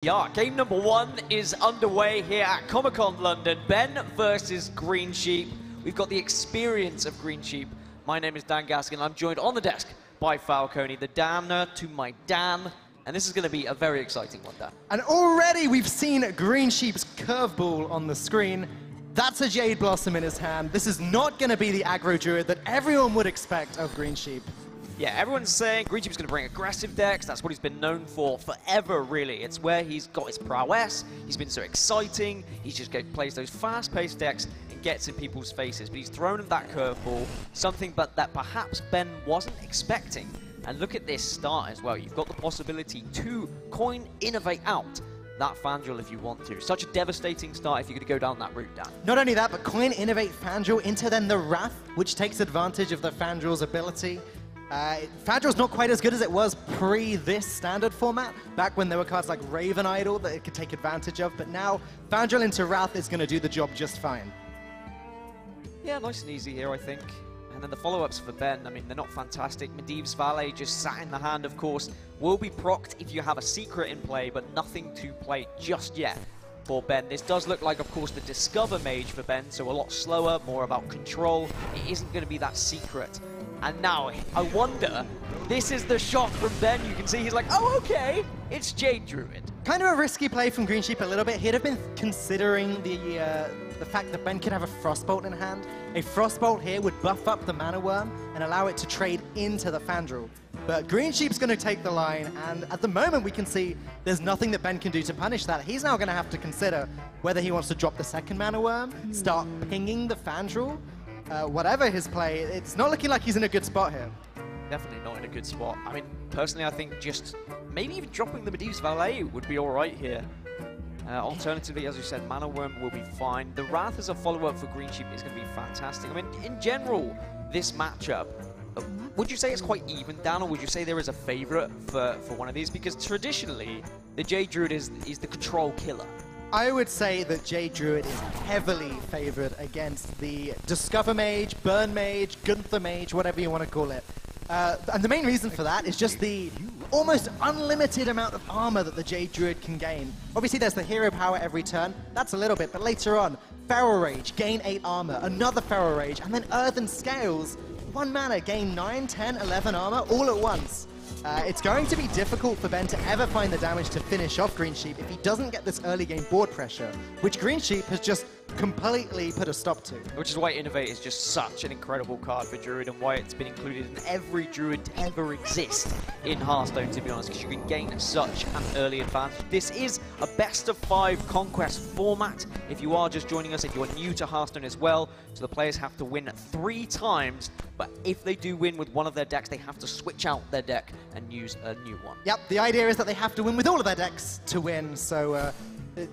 Yeah, game number 1 is underway here at Comic-Con London. Ben versus GreenSheep. We've got the experience of GreenSheep. My name is Dan Gaskin. I'm joined on the desk by Falcone, the Damner to my Dan. And this is going to be a very exciting one, Dan. And already we've seen GreenSheep's curveball on the screen. That's a Jade Blossom in his hand. This is not going to be the aggro druid that everyone would expect of GreenSheep. Yeah, everyone's saying GreenSheep's going to bring aggressive decks. That's what he's been known for forever, really. It's where he's got his prowess. He's been so exciting. He just plays those fast-paced decks and gets in people's faces. But he's thrown him that curveball, something that perhaps Ben wasn't expecting. And look at this start as well. You've got the possibility to coin innovate out that Fangel if you want to. Such a devastating start if you're going to go down that route, Dan. Not only that, but coin innovate Fangel into then the Wrath, which takes advantage of the Fangel's ability. Fangel's not quite as good as it was pre this standard format, back when there were cards like Raven Idol that it could take advantage of, but now Fangel into Wrath is going to do the job just fine. Yeah, nice and easy here, I think. And then the follow-ups for Ben, I mean, they're not fantastic. Medivh's Valet just sat in the hand, of course. Will be procced if you have a secret in play, but nothing to play just yet for Ben. This does look like, of course, the Discover Mage for Ben, so a lot slower, more about control. It isn't going to be that secret. And now, I wonder, this is the shock from Ben. You can see he's like, oh, okay, it's Jade Druid. Kind of a risky play from GreenSheep a little bit. He'd have been considering the fact that Ben could have a Frostbolt in hand. A Frostbolt here would buff up the Mana Worm and allow it to trade into the Fandral. But GreenSheep's going to take the line, and at the moment we can see there's nothing that Ben can do to punish that. He's now going to have to consider whether he wants to drop the second Mana Worm, start pinging the Fandral. Whatever his play, it's not looking like he's in a good spot here. Definitely not in a good spot. I mean, personally, I think just maybe even dropping the Medivh's Valet would be all right here. Alternatively, as you said, Mana Worm will be fine. The Wrath as a follow-up for GreenSheep is going to be fantastic. I mean, in general, this matchup, would you say it's quite even, Dan, or would you say there is a favorite for one of these? Because traditionally, the Jade Druid is the control killer. I would say that Jade Druid is heavily favored against the Discover Mage, Burn Mage, Gunther Mage, whatever you want to call it. And the main reason for that is just the almost unlimited amount of armor that the Jade Druid can gain. Obviously, there's the hero power every turn. That's a little bit, but later on, Feral Rage, gain 8 armor, another Feral Rage, and then Earthen Scales, 1 mana, gain 9, 10, 11 armor all at once. It's going to be difficult for Ben to ever find the damage to finish off GreenSheep if he doesn't get this early game board pressure, which GreenSheep has just completely put a stop to. Which is why Innovate is just such an incredible card for Druid and why it's been included in every Druid to ever exist in Hearthstone, to be honest, because you can gain such an early advantage. This is a best-of-5 Conquest format. If you are just joining us, if you are new to Hearthstone as well, so the players have to win 3 times, but if they do win with one of their decks, they have to switch out their deck and use a new one. Yep, the idea is that they have to win with all of their decks to win, so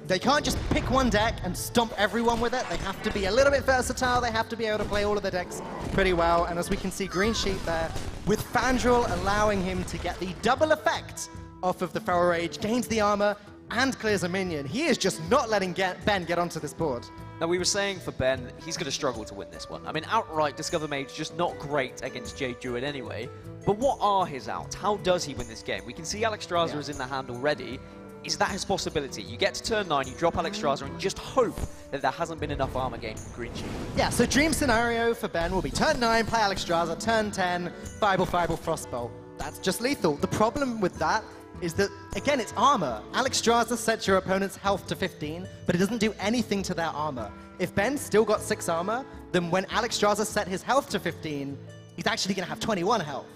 they can't just pick one deck and stomp everyone with it. They have to be a little bit versatile. They have to be able to play all of their decks pretty well. And as we can see, GreenSheep there, with Fandral allowing him to get the double effect off of the Feral Rage, gains the armor, and clears a minion. He is just not letting Ben get onto this board. Now, we were saying for Ben, he's going to struggle to win this one. I mean, outright, Discover Mage just not great against Jade Druid anyway. But what are his outs? How does he win this game? We can see Alexstrasza is in the hand already. Is that his possibility? You get to turn 9, you drop Alexstrasza, and just hope that there hasn't been enough armor gain from GreenSheep. Yeah, so dream scenario for Ben will be turn 9, play Alexstrasza, turn 10, Fibel, Frostbolt. That's just lethal. The problem with that is that, again, it's armor. Alexstrasza sets your opponent's health to 15, but it doesn't do anything to their armor. If Ben's still got 6 armor, then when Alexstrasza set his health to 15, he's actually going to have 21 health.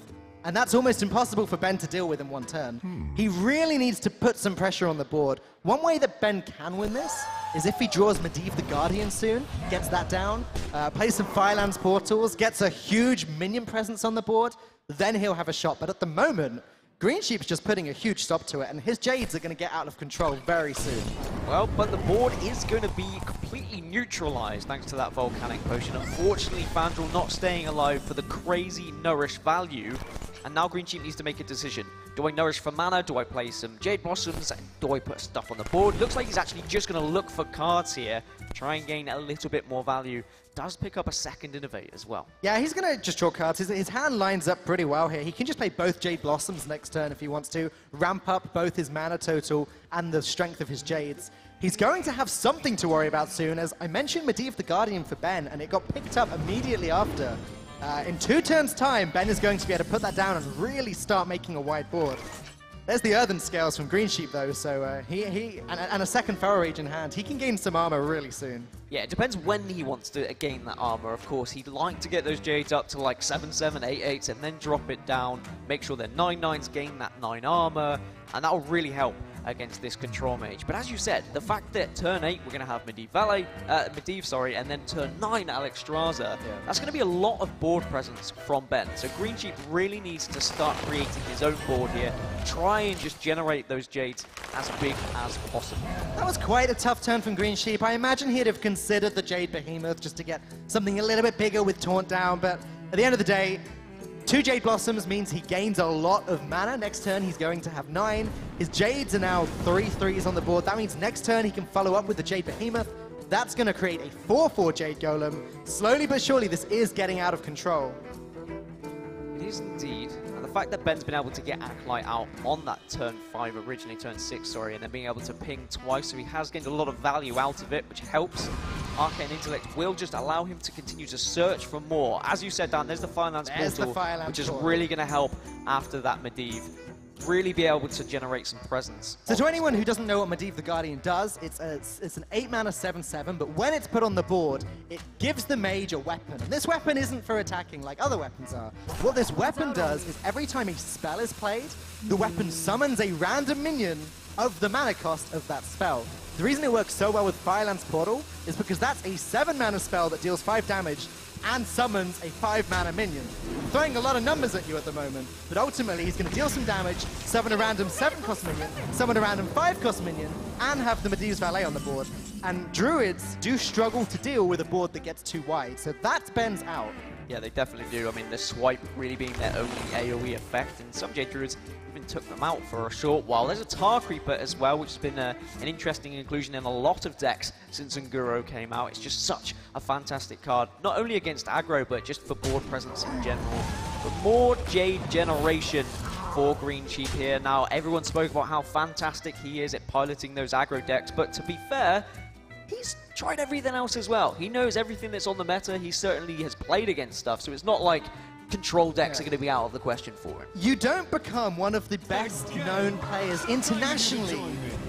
And that's almost impossible for Ben to deal with in one turn. He really needs to put some pressure on the board. One way that Ben can win this is if he draws Medivh the Guardian soon, gets that down, plays some Firelands Portals, gets a huge minion presence on the board, then he'll have a shot. But at the moment, GreenSheep's just putting a huge stop to it, and his Jades are going to get out of control very soon. Well, but the board is going to be completely neutralized thanks to that Volcanic Potion. Unfortunately, Fandral not staying alive for the crazy Nourish value. And now GreenSheep needs to make a decision. Do I nourish for mana? Do I play some Jade Blossoms? Do I put stuff on the board? Looks like he's actually just going to look for cards here, try and gain a little bit more value. Does pick up a second Innovate as well. Yeah, he's going to just draw cards. His hand lines up pretty well here. He can just play both Jade Blossoms next turn if he wants to, ramp up both his mana total and the strength of his Jades. He's going to have something to worry about soon, as I mentioned Medivh the Guardian for Ben, and it got picked up immediately after. In 2 turns' time, Ben is going to be able to put that down and really start making a wide board. There's the Earthen Scales from GreenSheep, though, so and a second Feral Rage in hand. He can gain some armor really soon. Yeah, it depends when he wants to gain that armor, of course. He'd like to get those Jades up to like 7/7, 8/8s, and then drop it down, make sure they're 9/9s, gain that 9 armor, and that'll really help against this Control Mage. But as you said, the fact that turn 8 we're going to have Medivh, and then turn 9 Alexstrasza, that's going to be a lot of board presence from Ben. So GreenSheep really needs to start creating his own board here, try and just generate those Jades as big as possible. That was quite a tough turn from GreenSheep. I imagine he'd have considered the Jade Behemoth just to get something a little bit bigger with Taunt down, but at the end of the day, 2 Jade Blossoms means he gains a lot of mana. Next turn, he's going to have 9. His Jades are now 3 3s on the board. That means next turn, he can follow up with the Jade Behemoth. That's going to create a 4/4 Jade Golem. Slowly but surely, this is getting out of control. It is indeed. And the fact that Ben's been able to get Acolyte out on that turn 5, originally turn 6, sorry, and then being able to ping twice, so he has gained a lot of value out of it, which helps. Arcane Intellect will just allow him to continue to search for more. As you said, Dan, there's the Firelands Portal, which is really going to help after that Medivh. Really be able to generate some presence. So to anyone who doesn't know what Medivh the Guardian does, it's an 8 mana 7/7, but when it's put on the board, it gives the mage a weapon. And this weapon isn't for attacking like other weapons are. What this weapon does is every time a spell is played, the weapon summons a random minion of the mana cost of that spell. The reason it works so well with Firelands Portal is because that's a 7 mana spell that deals 5 damage and summons a 5 mana minion. I'm throwing a lot of numbers at you at the moment, but ultimately he's going to deal some damage, summon a random 7 cost minion, summon a random 5 cost minion, and have the Medivh's Valet on the board. And Druids do struggle to deal with a board that gets too wide, so that's Ben's out. Yeah, they definitely do. I mean, the swipe really being their only AoE effect, and some Jade Druids even took them out for a short while. There's a Tar Creeper as well, which has been an interesting inclusion in a lot of decks since Unguro came out. It's just such a fantastic card, not only against aggro, but just for board presence in general. But more Jade generation for GreenSheep here. Now, everyone spoke about how fantastic he is at piloting those aggro decks, but to be fair, he's tried everything else as well. He knows everything that's on the meta. He certainly has played against stuff, so it's not like control decks are going to be out of the question for him. You don't become one of the best known players internationally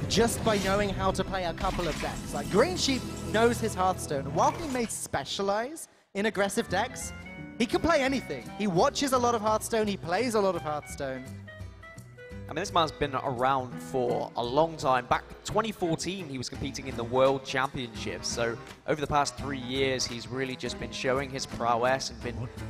just by knowing how to play a couple of decks. Like, GreenSheep knows his Hearthstone. While he may specialize in aggressive decks, he can play anything. He watches a lot of Hearthstone, he plays a lot of Hearthstone. I mean, this man's been around for a long time. Back 2014, he was competing in the World Championships. So over the past 3 years, he's really just been showing his prowess and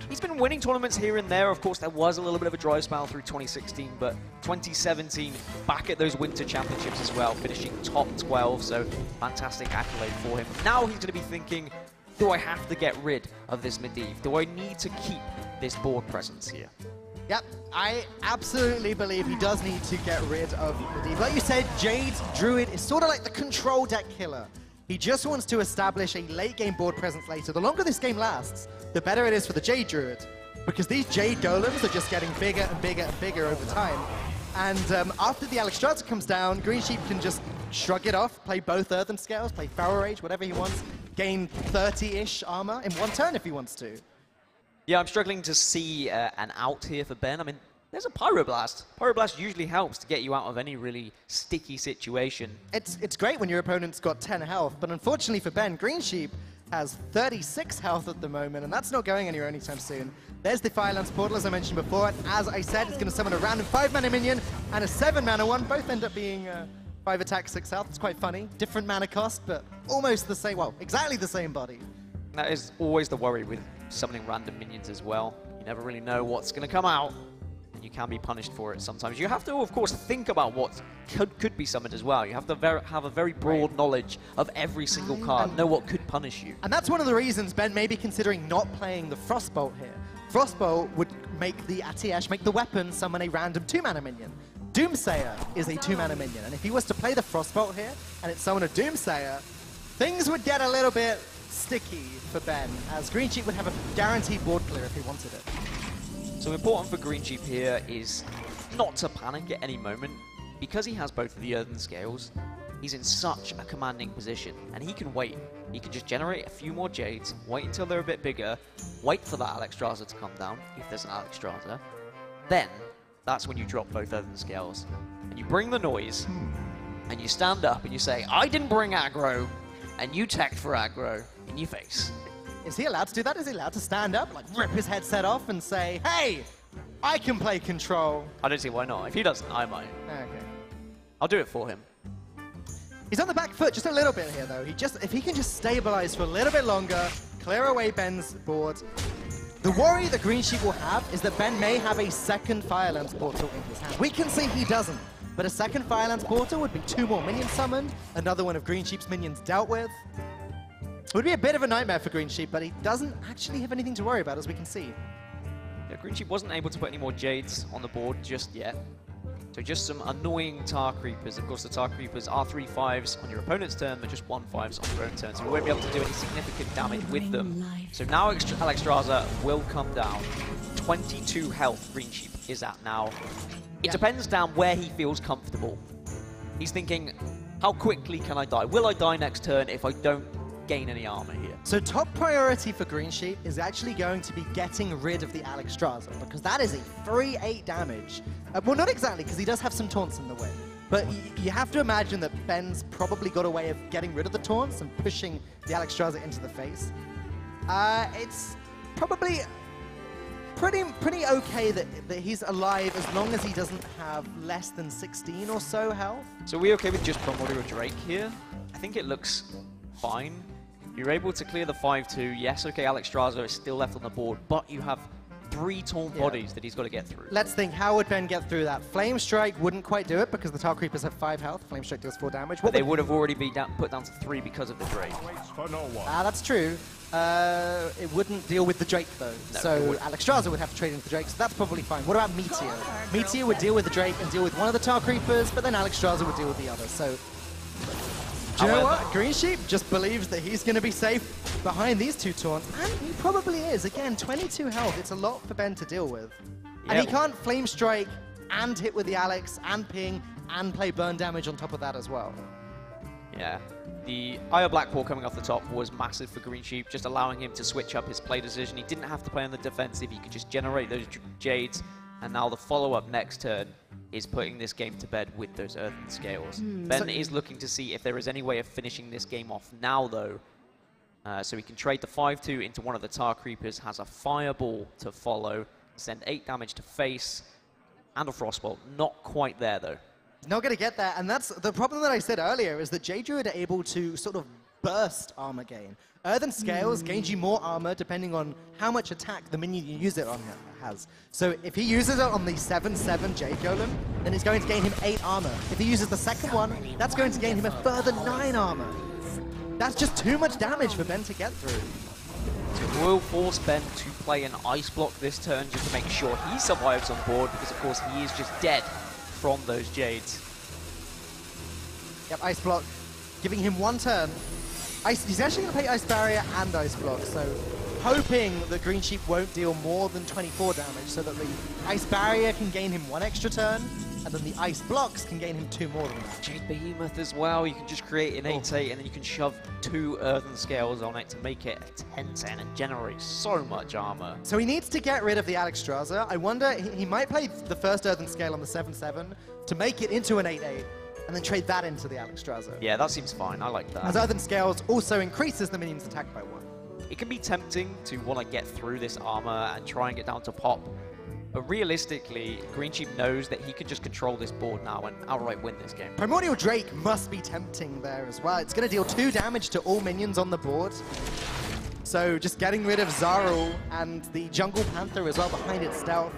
he's been winning tournaments here and there. Of course, there was a little bit of a dry spell through 2016, but 2017, back at those Winter Championships as well, finishing top 12. So fantastic accolade for him. Now he's going to be thinking, do I have to get rid of this Medivh? Do I need to keep this board presence here? Yep, I absolutely believe he does need to get rid of Medivh. Like you said, Jade Druid is sort of like the control deck killer. He just wants to establish a late game board presence later. The longer this game lasts, the better it is for the Jade Druid, because these Jade Golems are just getting bigger and bigger and bigger over time. And after the Alexstrasza comes down, GreenSheep can just shrug it off, play both Earthen Scales, play Feral Rage, whatever he wants, gain 30-ish armor in 1 turn if he wants to. Yeah, I'm struggling to see an out here for Ben. I mean, there's a Pyroblast. Pyroblast usually helps to get you out of any really sticky situation. It's great when your opponent's got 10 health, but unfortunately for Ben, GreenSheep has 36 health at the moment, and that's not going anywhere anytime soon. There's the Firelands Portal, as I mentioned before, and as I said, it's going to summon a random 5 mana minion and a 7 mana one. Both end up being 5 attack, 6 health. It's quite funny. Different mana cost, but almost the same, well, exactly the same body. That is always the worry with summoning random minions as well. You never really know what's going to come out, and you can be punished for it sometimes. You have to, of course, think about what could be summoned as well. You have to have a very broad knowledge of every single card, know what could punish you. And that's one of the reasons Ben may be considering not playing the Frostbolt here. Frostbolt would make the Atiesh, make the weapon summon a random 2-mana minion. Doomsayer is a 2-mana minion, and if he was to play the Frostbolt here, and it summoned a Doomsayer, things would get a little bit sticky for Ben, as GreenSheep would have a guaranteed board clear if he wanted it. So important for GreenSheep here is not to panic at any moment. Because he has both of the Earthen Scales, he's in such a commanding position, and he can wait. He can just generate a few more Jades, wait until they're a bit bigger, wait for that Alexstrasza to come down, if there's an Alexstrasza. Then, that's when you drop both Earthen Scales. And you bring the noise, and you stand up and you say, I didn't bring aggro, and you teched for aggro in your face. Is he allowed to do that? Is he allowed to stand up, like rip his headset off and say, hey, I can play control? I don't see why not. If he doesn't, I might. Okay. I'll do it for him. He's on the back foot just a little bit here, though. If he can just stabilize for a little bit longer, clear away Ben's board. The worry that GreenSheep will have is that Ben may have a second Firelands portal in his hand. We can see he doesn't, but a second Firelands portal would be 2 more minions summoned, another one of GreenSheep's minions dealt with. It would be a bit of a nightmare for GreenSheep, but he doesn't actually have anything to worry about, as we can see. Yeah, GreenSheep wasn't able to put any more Jades on the board just yet. So just some annoying Tar Creepers. Of course, the Tar Creepers are 3/5s on your opponent's turn, but just 1/5s on your own turn. So you won't be able to do any significant damage with them. So now Alexstrasza will come down. 22 health GreenSheep is at now. It depends down where he feels comfortable. He's thinking, how quickly can I die? Will I die next turn if I don't gain any armor here? So top priority for GreenSheep is actually going to be getting rid of the Alexstrasza, because that is a 3/8 damage. Well, not exactly, because he does have some taunts in the way. But you have to imagine that Ben's probably got a way of getting rid of the taunts and pushing the Alexstrasza into the face. It's probably pretty okay that he's alive as long as he doesn't have less than 16 or so health. So are we okay with just Primordial Drake here? I think it looks fine. You're able to clear the 5/2. Yes, okay, Alexstrasza is still left on the board, but you have 3 taunt bodies that he's got to get through. Let's think, how would Ben get through that? Flame Strike wouldn't quite do it because the Tar Creepers have 5 health. Flame Strike does 4 damage. But they would have already been put down to 3 because of the Drake. That's true. It wouldn't deal with the Drake, though. No, so Alexstrasza would have to trade into the Drake, so that's probably fine. What about Meteor? Meteor would deal with the Drake and deal with one of the Tar Creepers, but then Alexstrasza would deal with the other. So, do you know what? GreenSheep just believes that he's going to be safe behind these 2 taunts, and he probably is. Again, 22 health. It's a lot for Ben to deal with. And he can't Flame Strike and hit with the Alex and ping and play burn damage on top of that as well. Yeah. The Eye of Blackpool coming off the top was massive for GreenSheep, just allowing him to switch up his play decision. He didn't have to play on the defensive. He could just generate those Jades. And now the follow-up next turn is putting this game to bed with those Earthen Scales. Ben is looking to see if there is any way of finishing this game off now, though. So he can trade the 5/2 into one of the Tar Creepers, has a Fireball to follow, send 8 damage to face, and a Frostbolt. Not quite there, though. Not going to get that, and that's the problem that I said earlier, is that J-Druid are able to sort of burst armor gain. Earthen Scales gains you more armor depending on how much attack the minion you use it on has. So if he uses it on the 7/7 Jade Golem, then it's going to gain him 8 armor. If he uses the second one, that's going to gain him a further 9 armor. That's just too much damage for Ben to get through. So it will force Ben to play an Ice Block this turn just to make sure he survives on board, because of course he is just dead from those Jades. Yep, Ice Block, giving him 1 turn. He's actually going to play Ice Barrier and Ice Block, so hoping that GreenSheep won't deal more than 24 damage, so that the Ice Barrier can gain him 1 extra turn, and then the Ice Blocks can gain him 2 more than that. Jade Behemoth as well. You can just create an 8/8, and then you can shove 2 Earthen Scales on it to make it a 10/10 and generate so much armor. So he needs to get rid of the Alexstrasza. I wonder, he might play the first Earthen Scale on the 7/7 to make it into an 8/8, and then trade that into the Alexstrasza. Yeah, that seems fine. I like that. As Earthen Scales also increases the minion's attack by 1. It can be tempting to want to get through this armor and try and get down to pop. But realistically, GreenSheep knows that he can just control this board now and outright win this game. Primordial Drake must be tempting there as well. It's going to deal 2 damage to all minions on the board. So just getting rid of Zarul and the Jungle Panther as well behind its stealth.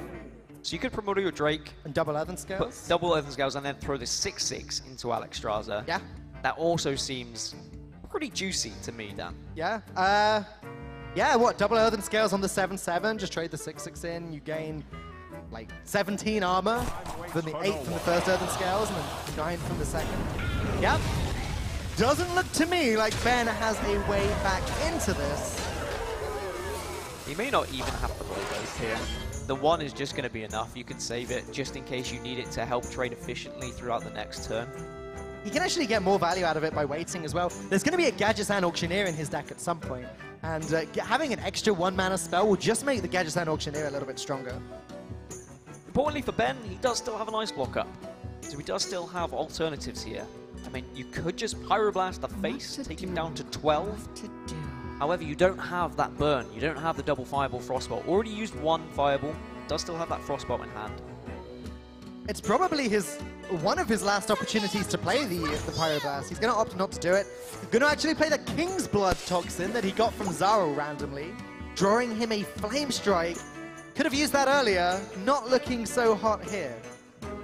So you could Primordial Drake, And double Earthen put Scales. double Earthen Scales, and then throw this 6/6 into Alexstrasza. Yeah. That also seems pretty juicy to me, Dan. Yeah. Yeah, what, double earthen scales on the 7-7, just trade the 6-6 in, you gain like 17 armor from the 8 from the first earthen scales and then 9 from the second. Yep. Doesn't look to me like Ben has a way back into this. He may not even have to play both here. The 1 is just going to be enough. You can save it just in case you need it to help trade efficiently throughout the next turn. He can actually get more value out of it by waiting as well. There's going to be a Gadgetzan Auctioneer in his deck at some point, and having an extra 1-mana spell will just make the Gadgetzan Auctioneer a little bit stronger. Importantly for Ben, he does still have an Ice Block up, so he does still have alternatives here. I mean, you could just Pyroblast the face, take him down to 12. However, you don't have that burn. You don't have the double Fireball Frostbolt. Already used 1 Fireball, does still have that Frostbolt in hand. It's probably one of his last opportunities to play the Pyroblast. He's going to opt not to do it. Going to actually play the King's Blood Toxin that he got from Zaro randomly, drawing him a Flame Strike. Could have used that earlier, not looking so hot here.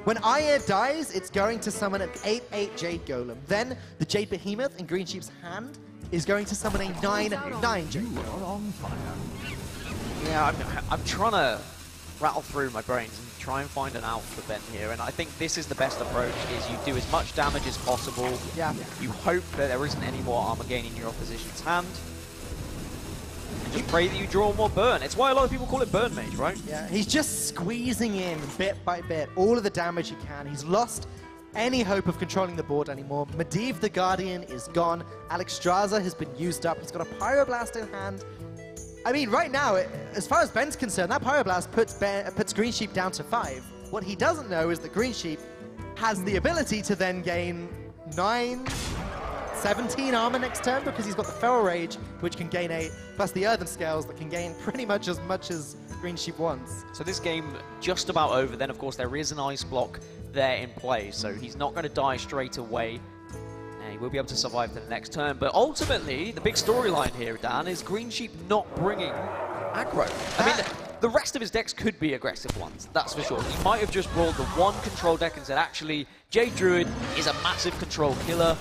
When Aya dies, it's going to summon an 8/8 Jade Golem. Then the Jade Behemoth in GreenSheep's hand is going to summon a 9/9 Jade Golem. Yeah, I'm trying to rattle through my brains and try and find an out for Ben here, and I think this is the best approach, is you do as much damage as possible. Yeah. You hope that there isn't any more armor gain in your opposition's hand. And just pray that you draw more burn. It's why a lot of people call it Burn Mage, right? Yeah, he's just squeezing in bit by bit all of the damage he can. He's lost any hope of controlling the board anymore. Medivh the Guardian is gone. Alexstrasza has been used up. He's got a Pyroblast in hand. I mean, right now, as far as Ben's concerned, that Pyroblast puts GreenSheep down to 5. What he doesn't know is that GreenSheep has the ability to then gain 9, 17 armor next turn because he's got the Feral Rage, which can gain 8, plus the Earthen Scales that can gain pretty much as GreenSheep wants. So this game just about over. Then, of course, there is an Ice Block there in play, so he's not going to die straight away. He will be able to survive to the next turn, but ultimately, the big storyline here, Dan, is GreenSheep not bringing aggro. I mean, the rest of his decks could be aggressive ones, that's for sure. He might have just rolled the 1 control deck and said, actually, Jade Druid is a massive control killer.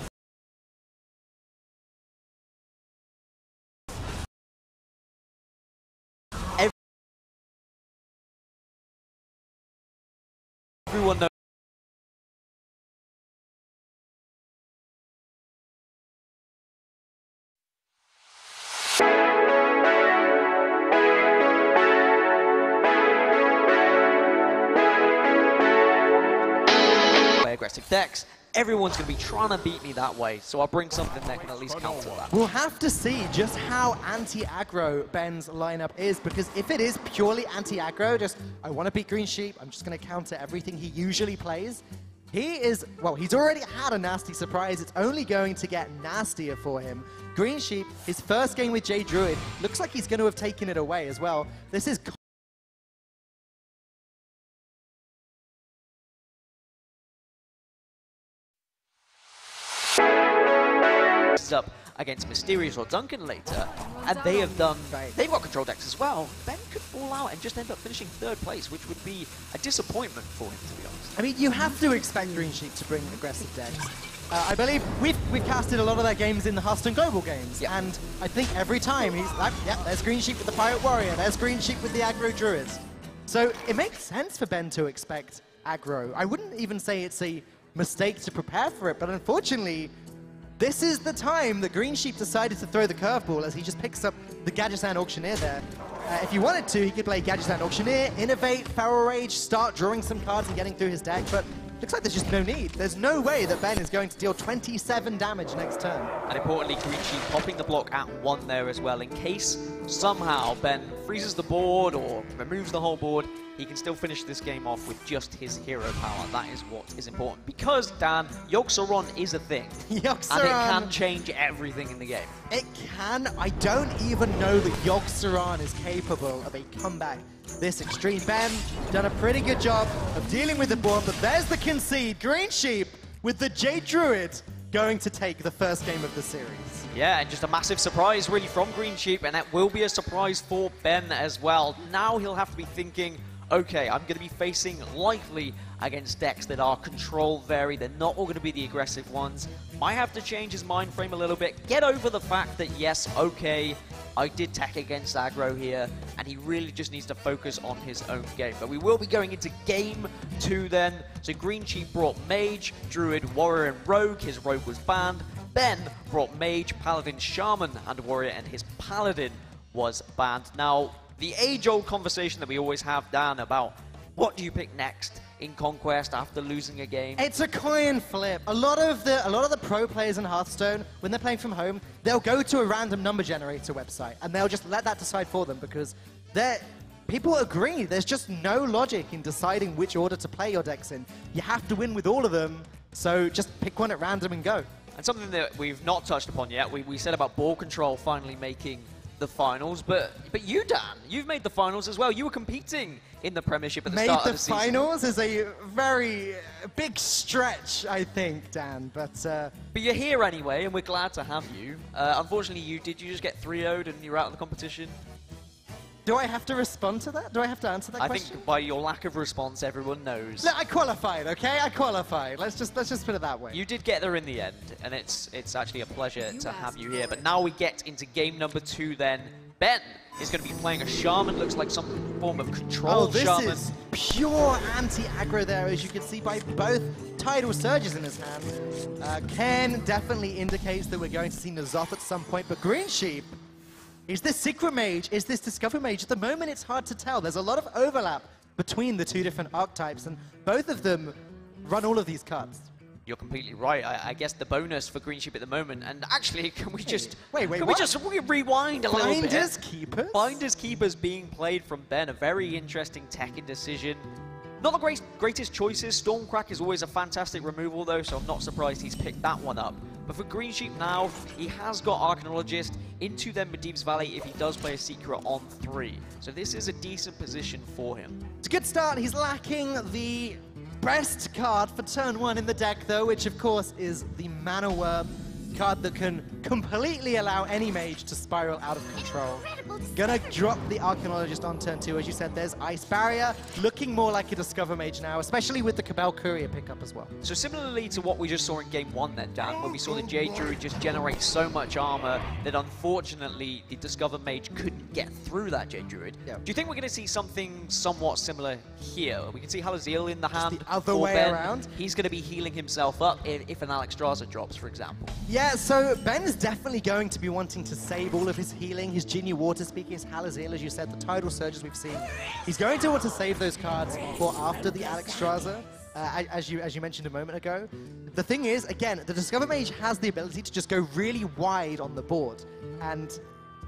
Everyone knows. Aggressive decks. Everyone's going to be trying to beat me that way, so I'll bring something that can at least counter that. We'll have to see just how anti-aggro Ben's lineup is, because if it is purely anti-aggro, just I want to beat GreenSheep, I'm just going to counter everything he usually plays, he's already had a nasty surprise. It's only going to get nastier for him. GreenSheep, his first game with Jade Druid, looks like he's going to have taken it away as well. This is up against Mysterious or Duncan later, and they have done, they've got control decks as well. Ben could fall out and just end up finishing 3rd place, which would be a disappointment for him, to be honest. I mean, you have to expect GreenSheep to bring aggressive decks. I believe we've casted a lot of their games in the Hearthstone Global games, and I think every time he's like, yeah, there's GreenSheep with the Pirate Warrior, there's GreenSheep with the Aggro Druids. So it makes sense for Ben to expect aggro. I wouldn't even say it's a mistake to prepare for it, but unfortunately, this is the time that GreenSheep decided to throw the curveball as he just picks up the Gadgetzan Auctioneer there. If he wanted to, he could play Gadgetzan Auctioneer, Innovate, Feral Rage, start drawing some cards and getting through his deck, but looks like there's just no need. There's no way that Ben is going to deal 27 damage next turn. And importantly, GreenSheep popping the block at 1 there as well, in case somehow Ben freezes the board or removes the whole board. He can still finish this game off with just his hero power. That is what is important. Because, Dan, Yogg-Saron is a thing. Yogg-Saron. And it can change everything in the game. It can. I don't even know that Yogg-Saron is capable of a comeback this extreme. Ben, done a pretty good job of dealing with the board, but there's the concede. GreenSheep with the Jade Druid going to take the first game of the series. Yeah, and just a massive surprise really from GreenSheep, and that will be a surprise for Ben as well. Now he'll have to be thinking, okay, I'm going to be facing likely against decks that are control varied. They're not all going to be the aggressive ones. Might have to change his mind frame a little bit. Get over the fact that, yes, okay, I did tech against aggro here, and he really just needs to focus on his own game. But we will be going into game 2 then. So GreenSheep brought Mage, Druid, Warrior, and Rogue. His Rogue was banned. Ben brought Mage, Paladin, Shaman, and Warrior, and his Paladin was banned. Now, the age-old conversation that we always have, Dan, about what do you pick next in Conquest after losing a game? It's a coin flip. A lot of the pro players in Hearthstone, when they're playing from home, they'll go to a random number generator website and they'll just let that decide for them because people agree. There's just no logic in deciding which order to play your decks in. You have to win with all of them, so just pick one at random and go. And something that we've not touched upon yet, we said about ball control finally making the finals, but you, Dan, you've made the finals as well. You were competing in the Premiership at the start of the season. Made the finals is a very big stretch, I think, Dan, but you're here anyway, and we're glad to have you. Unfortunately, did you just get 3-0'd and you're out of the competition? Do I have to respond to that? Do I have to answer that question? I think by your lack of response, everyone knows. Look, I qualified, okay? I qualified. Let's just put it that way. You did get there in the end, and it's actually a pleasure to have you here. But now we get into game number 2 then. Ben is going to be playing a Shaman, looks like some form of control Shaman. This is pure anti-aggro there, as you can see by both Tidal Surges in his hand. Ken definitely indicates that we're going to see N'Zoth at some point, but GreenSheep, is this Secret Mage? Is this Discover Mage? At the moment, it's hard to tell. There's a lot of overlap between the two different archetypes, and both of them run all of these cards. You're completely right. I guess the bonus for GreenSheep at the moment, and actually, can we just rewind a little bit? Binders Keepers? Binders Keepers being played from Ben, a very interesting tech decision. Not the greatest choices. Stormcrack is always a fantastic removal though, so I'm not surprised he's picked that one up. But for GreenSheep now, he has got Arcanologist into then Medivh's Valley if he does play a Secret on 3. So this is a decent position for him. It's a good start. He's lacking the best card for turn 1 in the deck though, which of course is the Mana Worm. Card that can completely allow any mage to spiral out of control. Gonna drop the Arcanologist on turn 2. As you said, there's Ice Barrier, looking more like a Discover Mage now, especially with the Cabal Courier pickup as well. So similarly to what we just saw in game 1 then, Dan, where we saw the Jade Druid just generate so much armor that unfortunately the Discover Mage couldn't get through that Jade Druid. Yeah. Do you think we're gonna see something somewhat similar here? We can see Halaziel in the hand. The other way around. He's gonna be healing himself up if an Alexstrasza drops, for example. Yeah, so Ben is definitely going to be wanting to save all of his healing, his Genie Water Speaker, his Halaziel, as you said, the Tidal Surges we've seen. He's going to want to save those cards for after the Alexstrasza, as you mentioned a moment ago. The thing is, again, the Discover Mage has the ability to just go really wide on the board, and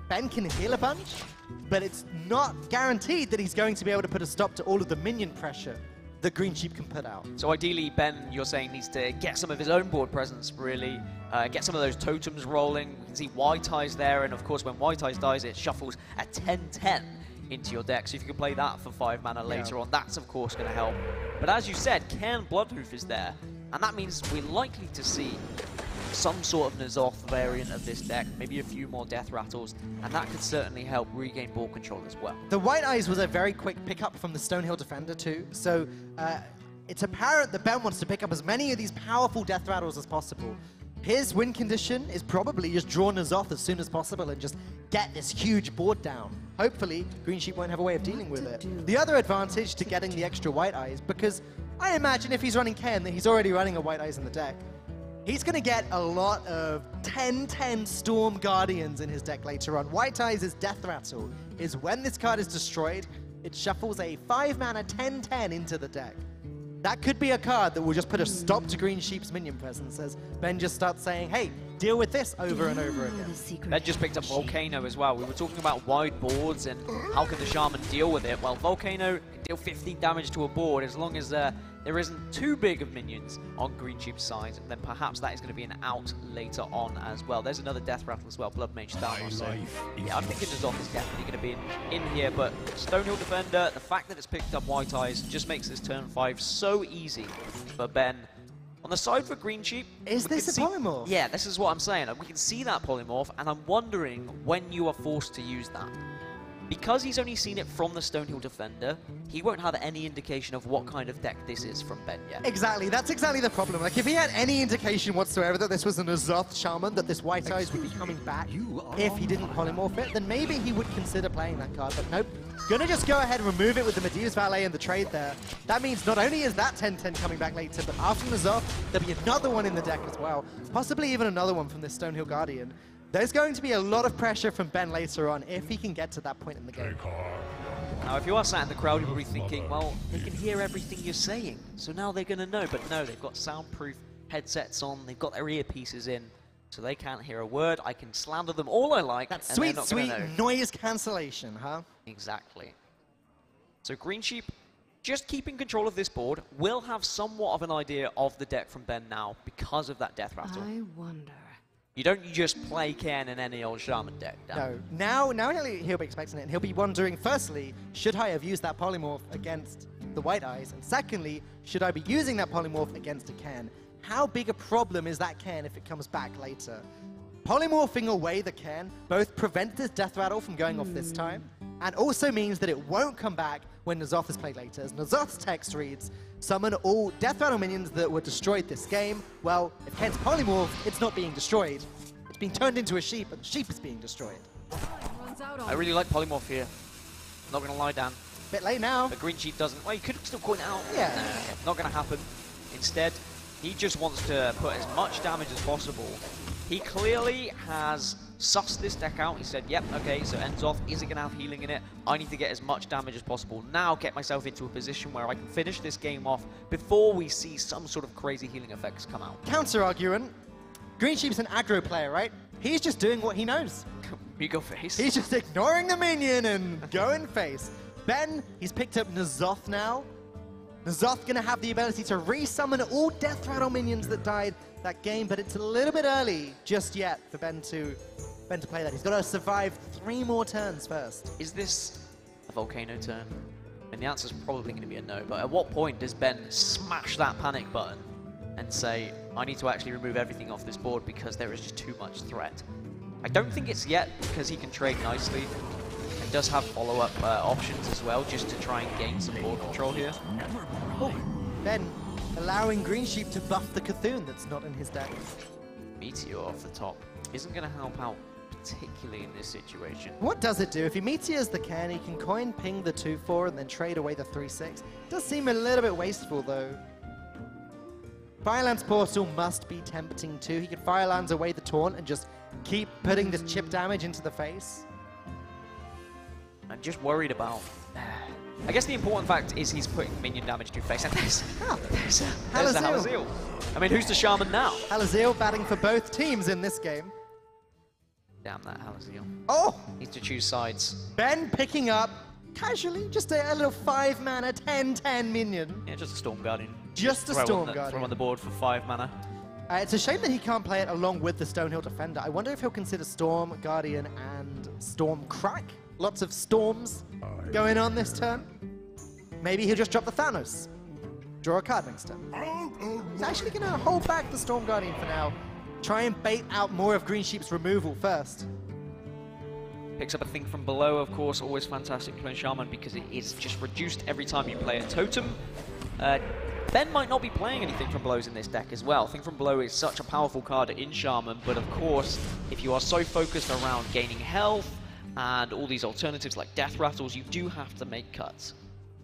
Ben can heal a bunch, but it's not guaranteed that he's going to be able to put a stop to all of the minion pressure that GreenSheep can put out. So ideally, Ben, you're saying, needs to get some of his own board presence, really, get some of those totems rolling. You can see White Eyes there, and of course, when White Eyes dies, it shuffles a 10-10 into your deck. So if you can play that for 5 mana later on, that's of course going to help. But as you said, Cairn Bloodhoof is there, and that means we're likely to see some sort of N'Zoth variant of this deck, maybe a few more Death Rattles, and that could certainly help regain ball control as well. The White Eyes was a very quick pickup from the Stonehill Defender too, so it's apparent that Ben wants to pick up as many of these powerful Death Rattles as possible. His win condition is probably just draw N'Zoth as soon as possible and just get this huge board down. Hopefully, GreenSheep won't have a way of dealing with it. The other advantage to getting the extra White Eyes, because I imagine if he's running Cairn that he's already running a White Eyes in the deck, he's going to get a lot of 10-10 Storm Guardians in his deck later on. White Eyes' Death Rattle is when this card is destroyed, it shuffles a 5-mana 10-10 into the deck. That could be a card that will just put a stop to GreenSheep's minion presence as Ben just starts saying, hey, deal with this over and over again. Ben just picked up Volcano as well. We were talking about wide boards and how can the Shaman deal with it. Well, Volcano can deal 15 damage to a board as long as there isn't too big of minions on GreenSheep's side, then perhaps that is going to be an out later on as well. There's another Death Rattle as well, Blood Mage style. So yeah, I'm thinking N'Zoth is definitely going to be in here, but Stonehill Defender, the fact that it's picked up White Eyes just makes this turn 5 so easy for Ben. On the side for GreenSheep, is this a polymorph? Yeah, this is what I'm saying. We can see that polymorph, and I'm wondering when you are forced to use that. because he's only seen it from the Stonehill defender, he won't have any indication of what kind of deck this is from Ben yet. Exactly, that's exactly the problem. Like, if he had any indication whatsoever that this was an Azoth Shaman, that this White Eyes would be coming back if he didn't polymorph it, then maybe he would consider playing that card, but nope. Gonna just go ahead and remove it with the Medivh's Valet and the trade there. That means not only is that 10-10 coming back later, but after Azoth, there'll be another one in the deck as well. Possibly even another one from this Stonehill Guardian. There's going to be a lot of pressure from Ben later on if he can get to that point in the game. Now, if you are sat in the crowd, you're probably thinking, well, they can hear everything you're saying, so now they're going to know. But no, they've got soundproof headsets on, they've got their earpieces in, so they can't hear a word. I can slander them all I like. That's sweet, sweet noise cancellation, huh? Exactly. So GreenSheep, just keeping control of this board, will have somewhat of an idea of the deck from Ben now because of that Death Rattle. I wonder. You don't just play Cairn in any old Shaman deck, Dan. No. Now he'll be expecting it, and he'll be wondering, firstly, should I have used that polymorph against the White Eyes? And secondly, should I be using that polymorph against a Cairn? How big a problem is that Cairn if it comes back later? Polymorphing away the Cairn both prevents this Death Rattle from going off this time, and also means that it won't come back when N'Zoth is played later. As N'Zoth's text reads, summon all Death Rattle minions that were destroyed this game. Well, if Cairn's polymorph, it's not being destroyed. It's being turned into a sheep, and the sheep is being destroyed. I really like polymorph here. Not going to lie, Dan. Bit late now. The GreenSheep doesn't. Well, you could still coin it out. Yeah. Not going to happen. Instead, he just wants to put as much damage as possible. He clearly has sussed this deck out. He said, yep, okay, so N'Zoth isn't going to have healing in it. I need to get as much damage as possible. Now get myself into a position where I can finish this game off before we see some sort of crazy healing effects come out. Counter-argument. GreenSheep's an aggro player, right? He's just doing what he knows. You go face. He's just ignoring the minion and going face. Ben, he's picked up N'Zoth now. N'Zoth gonna have the ability to re-summon all Death Rattle minions that died that game, but it's a little bit early just yet for Ben to play that. He's got to survive 3 more turns first. Is this a Volcano turn? And the answer is probably going to be a no, but at what point does Ben smash that panic button and say, I need to actually remove everything off this board because there is just too much threat? I don't think it's yet, because he can trade nicely and does have follow-up options as well, just to try and gain some board control here. Oh, Ben allowing GreenSheep to buff the Cthulhu that's not in his deck. Meteor off the top isn't going to help out particularly in this situation. What does it do? If he Meteors the Cairn, he can coin ping the 2-4 and then trade away the 3-6. Does seem a little bit wasteful though. Firelands Portal must be tempting too. He could Firelands away the taunt and just keep putting this chip damage into the face. I'm just worried about... I guess the important fact is he's putting minion damage to face, and there's the Halazil. I mean, who's the Shaman now? Halazil batting for both teams in this game. Damn that Halazil. Oh! Needs to choose sides. Ben picking up, casually, just a little 5-mana 10-10 minion. Yeah, just a Storm Guardian. Just a Storm Guardian. Throw on the board for 5 mana. It's a shame that he can't play it along with the Stonehill Defender. I wonder if he'll consider Storm Guardian and Storm Crack. Lots of storms going on this turn. Maybe he'll just drop the Thanos. Draw a card next turn. He's actually going to hold back the Storm Guardian for now. Try and bait out more of GreenSheep's removal first. Picks up a thing from below, of course. Always fantastic playing Shaman because it is just reduced every time you play a totem. Ben might not be playing anything from belows in this deck as well. Thing from below is such a powerful card in Shaman, but of course, if you are so focused around gaining health and all these alternatives like Death Rattles, you do have to make cuts.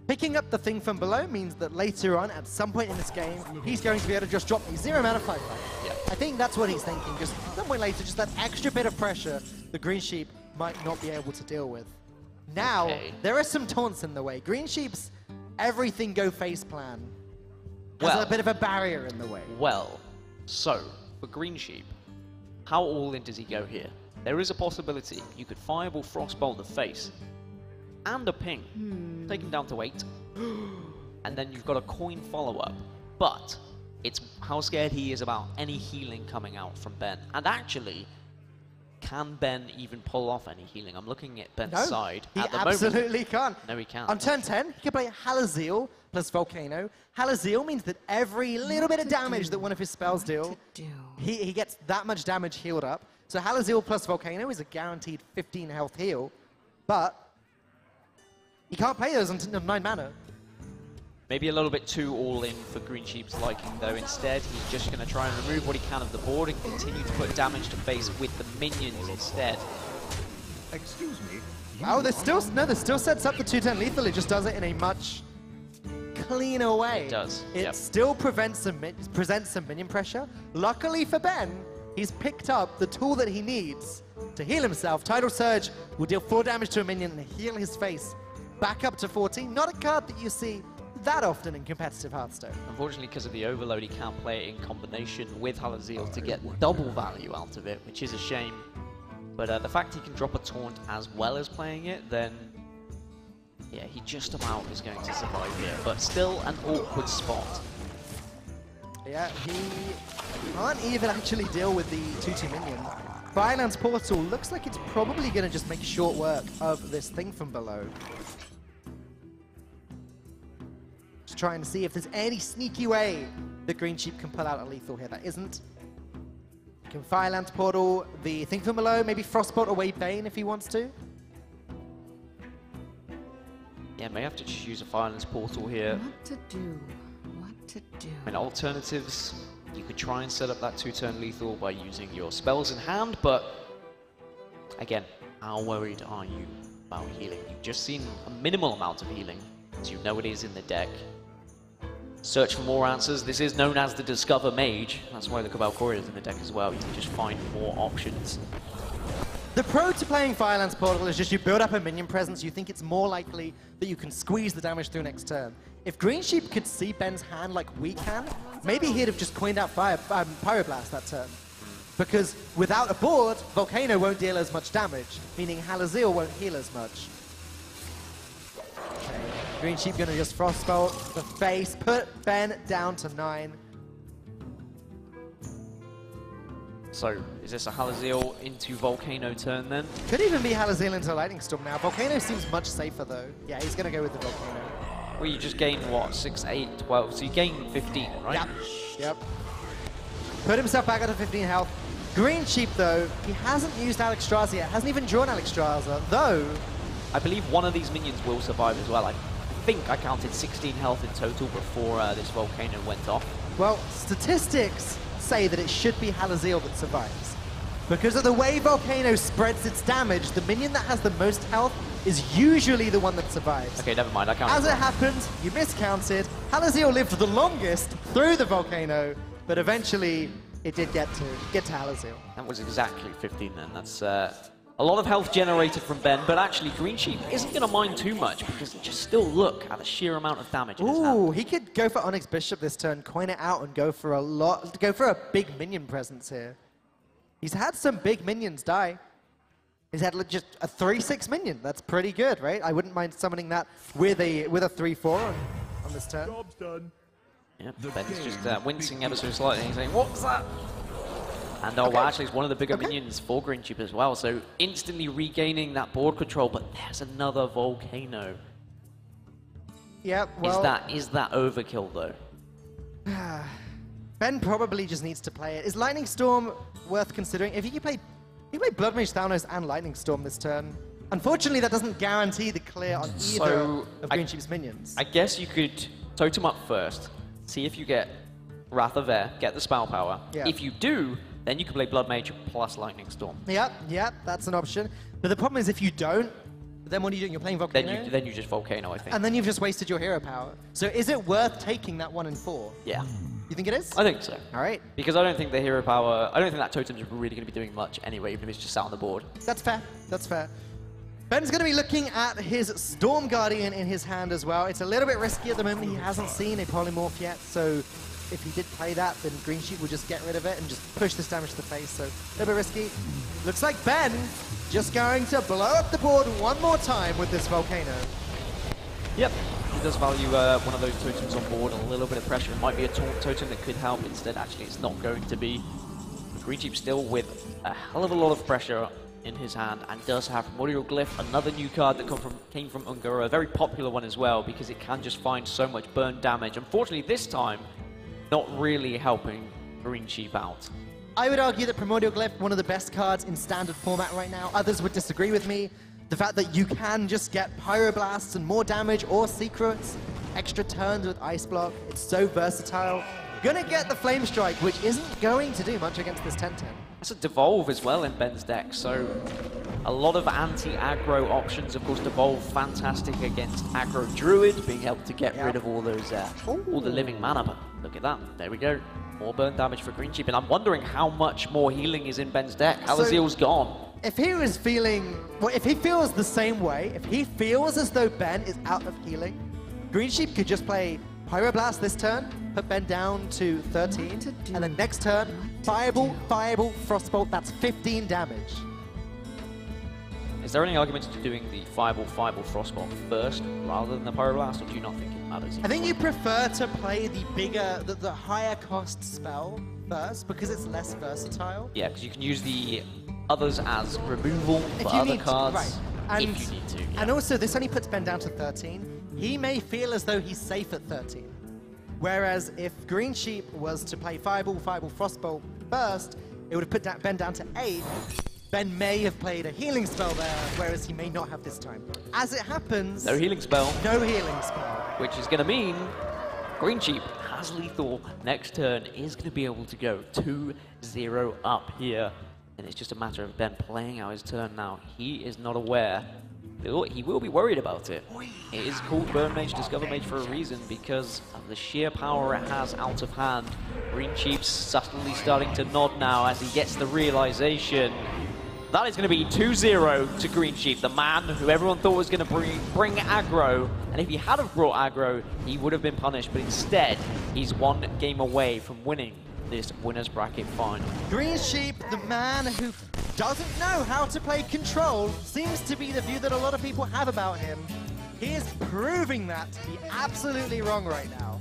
Picking up the thing from below means that later on, at some point in this game, he's going to be able to just drop a 0-mana 5-5. Yeah. I think that's what he's thinking. Just some point later, just that extra bit of pressure the GreenSheep might not be able to deal with. Now, there are some taunts in the way. GreenSheep's everything go face plan has a bit of a barrier in the way. Well, so, for GreenSheep, how all in does he go here? There is a possibility you could Fireball Frostbolt the face and a ping, take him down to 8, and then you've got a coin follow-up. But it's how scared he is about any healing coming out from Ben. And actually, can Ben even pull off any healing? I'm looking at Ben's side at the moment. He absolutely can't. No, he can't. On turn 10, he can play Halazil plus Volcano. Halazil means that every little bit of damage that one of his spells deal, he gets that much damage healed up. So Halazil plus Volcano is a guaranteed 15 health heal. But He can't play those until 9 mana. Maybe a little bit too all-in for GreenSheep's liking, though. Instead, he's just going to try and remove what he can of the board and continue to put damage to face with the minions instead. Excuse me. Oh, there's still sets up the 2-turn lethal. It just does it in a much cleaner way. It does. It still presents some minion pressure. Luckily for Ben, he's picked up the tool that he needs to heal himself. Tidal Surge will deal 4 damage to a minion and heal his face back up to 14. Not a card that you see that often in competitive Hearthstone. Unfortunately, because of the overload, he can't play it in combination with Halazil to get double value out of it, which is a shame. But the fact he can drop a taunt as well as playing it, then yeah, he just about is going to survive here. But still an awkward spot. Yeah, he can't even actually deal with the 2-2 minion. Violence Portal looks like it's probably going to just make short work of this thing from below. Just trying to see if there's any sneaky way that GreenSheep can pull out a lethal here. That isn't. Can Firelance Portal the thing from below, maybe Frostbolt away Bane if he wants to. Yeah, may have to just use a Violence Portal here. What to do? What to do? I mean, alternatives, you could try and set up that 2-turn lethal by using your spells in hand, but again, how worried are you about healing? You've just seen a minimal amount of healing, so you know it is in the deck. Search for more answers. This is known as the Discover Mage. That's why the Cabal Courier is in the deck as well. You can just find more options. The pro to playing Firelance Portal is just you build up a minion presence, you think it's more likely that you can squeeze the damage through next turn. If GreenSheep could see Ben's hand like we can, maybe he'd have just coined out Pyroblast that turn. Because without a board, Volcano won't deal as much damage, meaning Halazil won't heal as much. Okay. GreenSheep gonna just Frostbolt the face, put Ben down to 9. So, is this a Halazil into Volcano turn then? Could even be Halazil into Lightning Storm now. Volcano seems much safer though. Yeah, he's gonna go with the Volcano. Well, you just gain, what, 6, 8, 12, so you gain 15, right? Yep. Yep. Put himself back up to 15 health. GreenSheep though, he hasn't used Alexstrasza yet, hasn't even drawn Alexstrasza, though. I believe one of these minions will survive as well. I think I counted 16 health in total before this Volcano went off. Well, statistics say that it should be Halazil that survives. Because of the way Volcano spreads its damage, the minion that has the most health is usually the one that survives. Okay, never mind, I counted. As it happened, you miscounted. Halazil lived the longest through the Volcano, but eventually it did get to Halazil. That was exactly 15 then. That's a lot of health generated from Ben, but actually GreenSheep isn't going to mind too much because just still look at the sheer amount of damage in his hand. Ooh, he could go for Onyx Bishop this turn, coin it out, and go for a big minion presence here. He's had some big minions die. He's had just a 3/6 minion. That's pretty good, right? I wouldn't mind summoning that with a 3/4 on this turn. Job's done. Yep, Ben's just wincing ever so slightly and saying, "What's that?" And well, actually, it's one of the bigger minions for GreenSheep as well, so instantly regaining that board control, but there's another Volcano. Yeah, well... Is that overkill, though? Ben probably just needs to play it. Is Lightning Storm worth considering? If he could play Blood Mage Thanos and Lightning Storm this turn, unfortunately that doesn't guarantee the clear on either of GreenSheep's minions. I guess you could totem up first, see if you get Wrath of Air, get the spell power. Yeah. If you do, then you can play Blood Mage plus Lightning Storm. Yep, that's an option. But the problem is if you don't, then what are you doing? You're playing Volcano? Then you just Volcano, I think. And then you've just wasted your hero power. So is it worth taking that 1 and 4? Yeah. You think it is? I think so. All right. Because I don't think the hero power, I don't think that totem's really going to be doing much anyway, even if it's just sat on the board. That's fair. That's fair. Ben's going to be looking at his Storm Guardian in his hand as well. It's a little bit risky at the moment. He hasn't seen a polymorph yet, so if he did play that, then GreenSheep will just get rid of it and just push this damage to the face, so a little bit risky. Looks like Ben just going to blow up the board one more time with this Volcano. Yep, he does value one of those totems on board, a little bit of pressure. It might be a taunt totem that could help. Instead, actually, it's not going to be. GreenSheep still with a hell of a lot of pressure in his hand and does have Primordial Glyph, another new card that came from Ungura, a very popular one as well because it can just find so much burn damage. Unfortunately, this time, not really helping GreenSheep out. I would argue that Primordial Glyph, one of the best cards in standard format right now. Others would disagree with me. The fact that you can just get Pyroblasts and more damage or secrets, extra turns with Ice Block, it's so versatile. Gonna get the Flame Strike, which isn't going to do much against this 10-10. That's a Devolve as well in Ben's deck, so a lot of anti-aggro options. Of course, Devolve fantastic against aggro Druid, being able to get rid of all those, all the living mana. But look at that, there we go. More burn damage for GreenSheep, and I'm wondering how much more healing is in Ben's deck. Alazeal's gone. If he was feeling, well, if he feels the same way, if he feels as though Ben is out of healing, GreenSheep could just play Pyroblast this turn, put Ben down to 13, and then next turn, Fireball, Frostbolt, that's 15 damage. Is there any argument to doing the Fireball, Frostbolt first rather than the Pyroblast, or do you not think it matters? I think you prefer to play the bigger, the higher cost spell first, because it's less versatile. Yeah, because you can use the others as removal If for you other need to, cards, right. And, if you need to. Yeah. And also, this only puts Ben down to 13. He may feel as though he's safe at 13. Whereas if GreenSheep was to play Fireball, Frostbolt first, it would have put Ben down to 8. Ben may have played a healing spell there, whereas he may not have this time. As it happens... No healing spell. No healing spell. Which is going to mean GreenSheep has lethal next turn, is going to be able to go 2-0 up here. And it's just a matter of Ben playing out his turn now. He is not aware. He will be worried about it. It is called Burn Mage, Discover Mage for a reason, because of the sheer power it has out of hand. GreenSheep's subtly starting to nod now as he gets the realization. That is going to be 2-0 to GreenSheep, the man who everyone thought was going to bring aggro. And if he had have brought aggro, he would have been punished. But instead, he's one game away from winning this winner's bracket final. GreenSheep, the man who doesn't know how to play control, seems to be the view that a lot of people have about him. He is proving that to be absolutely wrong right now.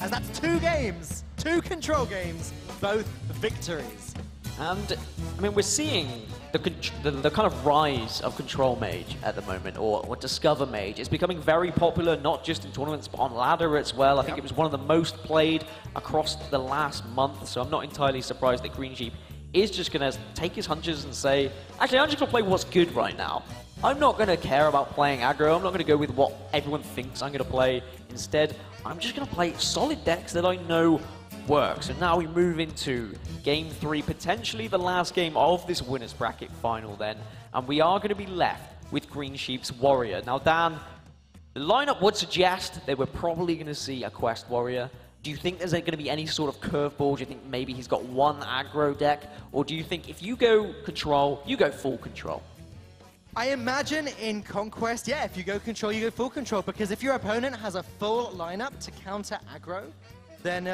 As that's 2 games, 2 control games, both victories. And, I mean, we're seeing the kind of rise of Control Mage at the moment, or Discover Mage. It's becoming very popular, not just in tournaments, but on ladder as well. I think it was one of the most played across the last month, so I'm not entirely surprised that GreenSheep is just going to take his hunches and say, actually, I'm just going to play what's good right now. I'm not going to care about playing aggro. I'm not going to go with what everyone thinks I'm going to play. Instead, I'm just going to play solid decks that I know work. So now we move into Game 3, potentially the last game of this winner's bracket final then. And we are going to be left with GreenSheep's Warrior. Now, Dan, the lineup would suggest that we're probably going to see a Quest Warrior. Do you think there's going to be any sort of curveball? Do you think maybe he's got one aggro deck? Or do you think if you go control, you go full control? I imagine in Conquest, yeah, if you go control, you go full control, because if your opponent has a full lineup to counter aggro, then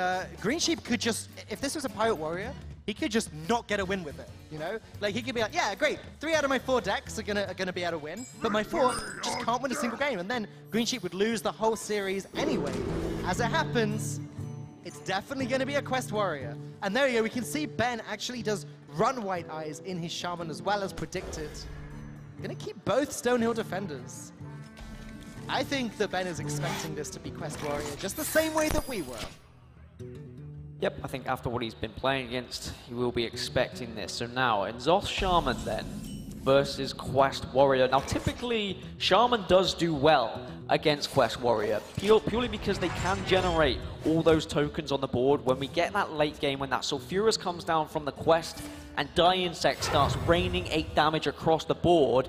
GreenSheep could just, if this was a Pirate Warrior, he could just not get a win with it, you know? Like, he could be like, yeah, great, 3 out of my 4 decks are gonna be able to win, but my 4 just can't win a single game, and then GreenSheep would lose the whole series anyway. As it happens, it's definitely gonna be a Quest Warrior. And there you go, we can see Ben actually does run White Eyes in his Shaman as well as predicted. Gonna keep both Stonehill defenders. I think that Ben is expecting this to be Quest Warrior, just the same way that we were. Yep, I think after what he's been playing against, he will be expecting this. So now, N'Zoth Shaman then, versus Quest Warrior. Now, typically, Shaman does do well against Quest Warrior, purely because they can generate all those tokens on the board. When we get that late game, when that Sulfuras comes down from the Quest, and Die Insect starts raining 8 damage across the board,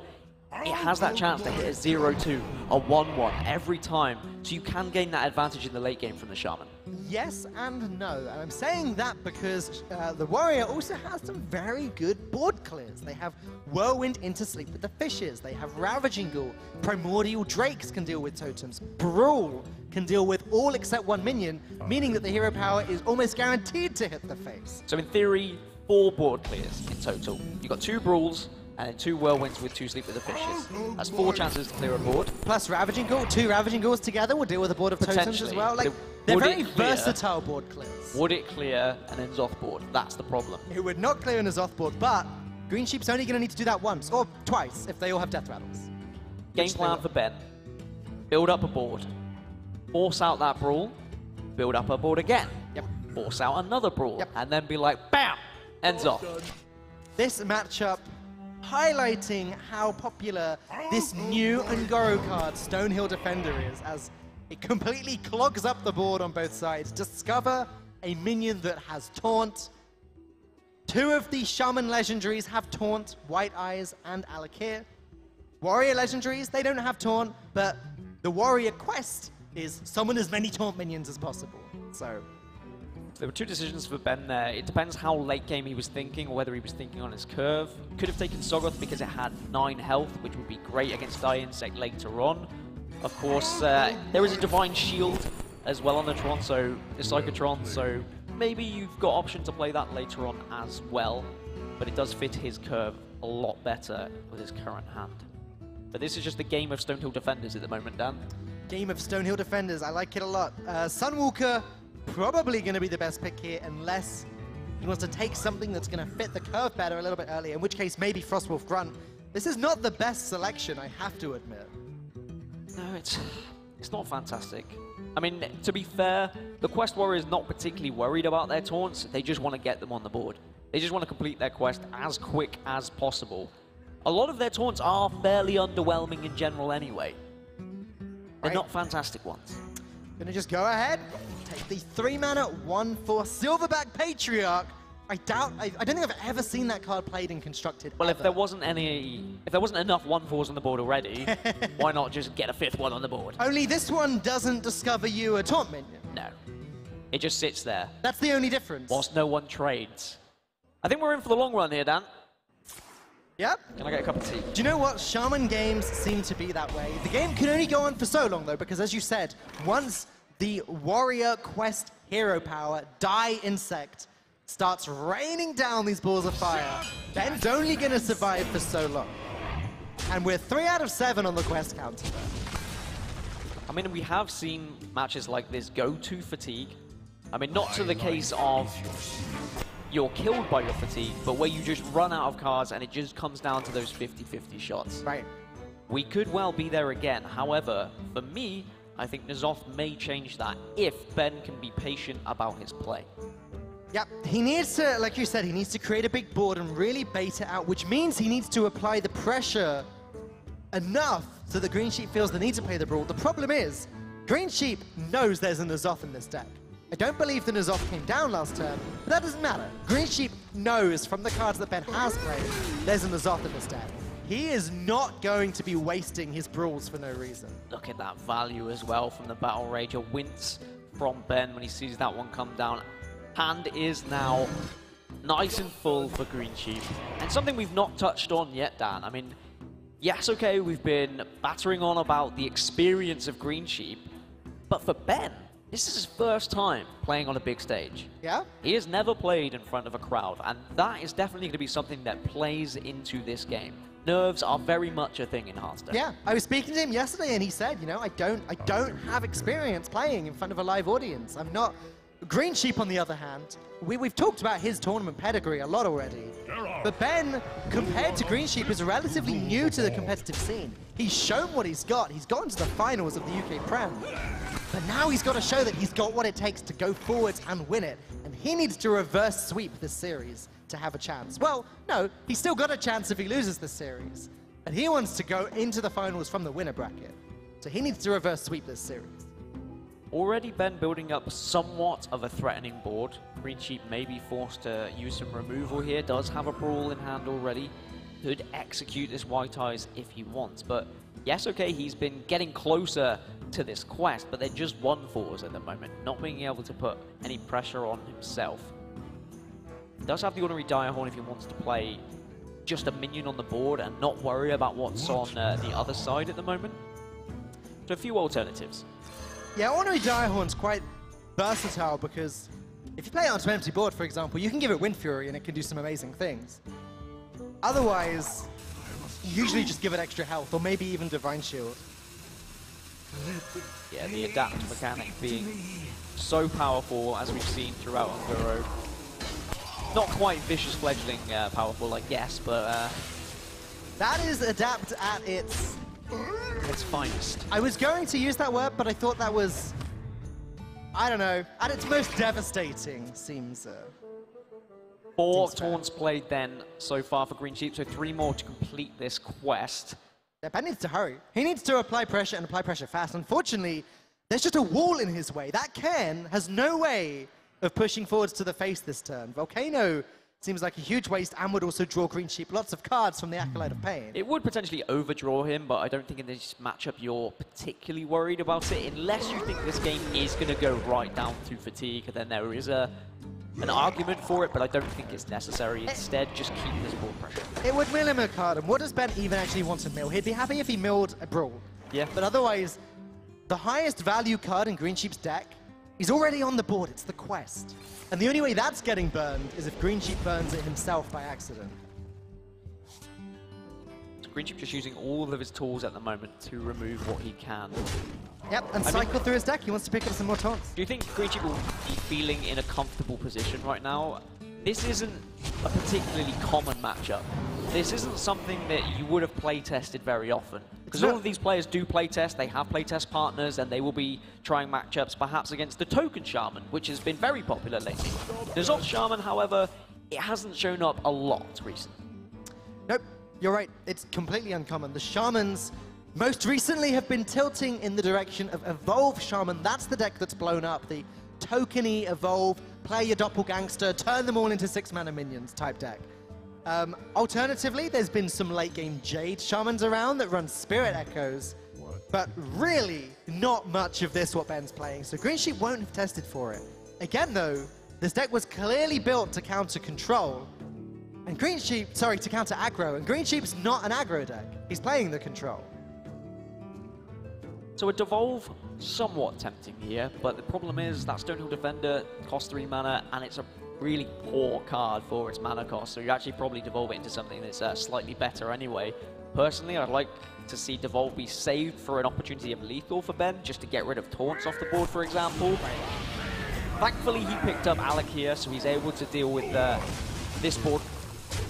it has that chance to hit a 0-2, a 1-1 every time. So you can gain that advantage in the late game from the Shaman. Yes and no, and I'm saying that because the Warrior also has some very good board clears. They have Whirlwind into Sleep with the Fishes, they have Ravaging Ghoul, Primordial Drakes can deal with totems, Brawl can deal with all except 1 minion, meaning that the hero power is almost guaranteed to hit the face. So in theory, 4 board clears in total. You've got 2 Brawls, and 2 Whirlwinds with 2 Sleep with the Fishes. That's 4 chances to clear a board. Plus Ravaging Ghoul, 2 Ravaging Ghouls together will deal with a board of totems as well. Like, they're very versatile board clears. Would it clear an N'Zoth board? That's the problem. It would not clear an N'Zoth board, but GreenSheep's only going to need to do that once, or twice, if they all have Death Rattles. Game plan for Ben. Build up a board. Force out that Brawl. Build up a board again. Yep. Force out another Brawl. Yep. And then be like, BAM! N'Zoth. This matchup highlighting how popular this new Ungoro card, Stonehill Defender, is, as it completely clogs up the board on both sides. Discover a minion that has Taunt. 2 of the Shaman legendaries have Taunt, White Eyes and Alakir. Warrior legendaries, they don't have Taunt, but the Warrior quest is summon as many Taunt minions as possible. So there were 2 decisions for Ben there. It depends how late game he was thinking, or whether he was thinking on his curve. Could have taken Soggoth because it had 9 health, which would be great against Die Insect later on. Of course, there is a Divine Shield as well on the Tron, so the Psychotron, so maybe you've got option to play that later on as well, but it does fit his curve a lot better with his current hand. But this is just the game of Stonehill Defenders at the moment, Dan. Game of Stonehill Defenders, I like it a lot. Sunwalker, probably going to be the best pick here, unless he wants to take something that's going to fit the curve better a little bit earlier, in which case maybe Frostwolf Grunt. This is not the best selection, I have to admit. No, it's not fantastic. I mean, to be fair, the Quest Warrior is not particularly worried about their taunts. They just want to get them on the board. They just want to complete their quest as quick as possible. A lot of their taunts are fairly underwhelming in general anyway. They're not fantastic ones. Gonna just go ahead, take the 3-mana 1/4 Silverback Patriarch. I don't think I've ever seen that card played and constructed. Well, ever. if there wasn't enough 1/4s on the board already, why not just get a 5th one on the board? Only this one doesn't discover you a taunt minion. No. It just sits there. That's the only difference. Whilst no one trades. I think we're in for the long run here, Dan. Yep. Can I get a cup of tea? Do you know what? Shaman games seem to be that way. The game can only go on for so long, though, because as you said, once the Warrior Quest hero power, Die Insect, starts raining down these balls of fire, Ben's only going to survive for so long. And we're 3 out of 7 on the quest counter. I mean, we have seen matches like this go to fatigue. I mean, not to the case of you're killed by your fatigue, but where you just run out of cards and it just comes down to those 50-50 shots. Right. We could well be there again. However, for me, I think N'Zoth may change that if Ben can be patient about his play. Yep, he needs to, like you said, he needs to create a big board and really bait it out, which means he needs to apply the pressure enough so that GreenSheep feels the need to play the brawl. The problem is, GreenSheep knows there's a N'Zoth in this deck. I don't believe the N'Zoth came down last turn, but that doesn't matter. GreenSheep knows from the cards that Ben has played, there's a N'Zoth in this deck. He is not going to be wasting his brawls for no reason. Look at that value as well from the Battle Rage. A wince from Ben when he sees that one come down. Hand is now nice and full for GreenSheep. And something we've not touched on yet, Dan. I mean, yes, okay, we've been battering on about the experience of GreenSheep, but for Ben, this is his first time playing on a big stage. Yeah? He has never played in front of a crowd, and that is definitely going to be something that plays into this game. Nerves are very much a thing in Hearthstone. Yeah, I was speaking to him yesterday and he said, you know, I don't have experience playing in front of a live audience. I'm not... GreenSheep, on the other hand, we've talked about his tournament pedigree a lot already. But Ben, compared to GreenSheep, is relatively new to the competitive scene. He's shown what he's got. He's gotten to the finals of the UK Prem. But now he's got to show that he's got what it takes to go forwards and win it. And he needs to reverse sweep this series to have a chance. Well, no, he's still got a chance if he loses this series. But he wants to go into the finals from the winner bracket. So he needs to reverse sweep this series. Already Ben building up somewhat of a threatening board. GreenSheep may be forced to use some removal here. Does have a brawl in hand already. Could execute this White Eyes if he wants. But yes, okay, he's been getting closer to this quest, but they're just 1/4s at the moment, not being able to put any pressure on himself. Does have the Ordinary Direhorn if he wants to play just a minion on the board and not worry about what's on the other side at the moment. So a few alternatives. Yeah, Ordinary Direhorn's quite versatile because if you play it onto an empty board, for example, you can give it Wind Fury and it can do some amazing things. Otherwise, you usually just give it extra health or maybe even Divine Shield. Yeah, the adapt mechanic being so powerful as we've seen throughout Ungoro. Not quite Vicious Fledgling powerful, I guess, but... that is adapt at its finest. I was going to use that word, but I thought that was, I don't know, at its most devastating, seems. 4 taunts played then so far for GreenSheep, so 3 more to complete this quest. Yeah, Ben needs to hurry. He needs to apply pressure and apply pressure fast. Unfortunately, there's just a wall in his way. That Cairn has no way of pushing forwards to the face this turn. Volcano seems like a huge waste and would also draw GreenSheep lots of cards from the Acolyte of Pain. It would potentially overdraw him, but I don't think in this matchup you're particularly worried about it, unless you think this game is going to go right down to fatigue, and then there is an argument for it, but I don't think it's necessary. Instead, just keep this board pressure. It would mill him a card, and what does Ben even actually want to mill? He'd be happy if he milled a Brawl. Yeah. But otherwise, the highest value card in GreenSheep's deck is already on the board. It's the Quest. And the only way that's getting burned is if GreenSheep burns it himself by accident. So GreenSheep just using all of his tools at the moment to remove what he can. Yep, and cycle through his deck. He wants to pick up some more taunts. Do you think GreenSheep will be feeling in a comfortable position right now? This isn't a particularly common matchup. This isn't something that you would have play-tested very often. Because all of these players do play-test, they have play-test partners, and they will be trying matchups perhaps against the Token Shaman, which has been very popular lately. N'Zoth Shaman, however, it hasn't shown up a lot recently. Nope, you're right. It's completely uncommon. The Shamans most recently have been tilting in the direction of Evolve Shaman. That's the deck that's blown up. The tokeny Evolve, play your Doppelgangster, turn them all into 6-mana minions type deck. Alternatively, there's been some late-game Jade Shamans around that run Spirit Echoes, but really not much of this what Ben's playing, so GreenSheep won't have tested for it. Again, though, this deck was clearly built to counter Control, and GreenSheep, sorry, to counter aggro, and GreenSheep's not an aggro deck. He's playing the Control. So a Devolve, somewhat tempting here, but the problem is that Stonehill Defender costs 3 mana, and it's a really poor card for its mana cost, so you actually probably devolve it into something that's slightly better anyway. Personally, I'd like to see Devolve be saved for an opportunity of lethal for Ben, just to get rid of taunts off the board, for example. Thankfully, he picked up Alec here, so he's able to deal with this board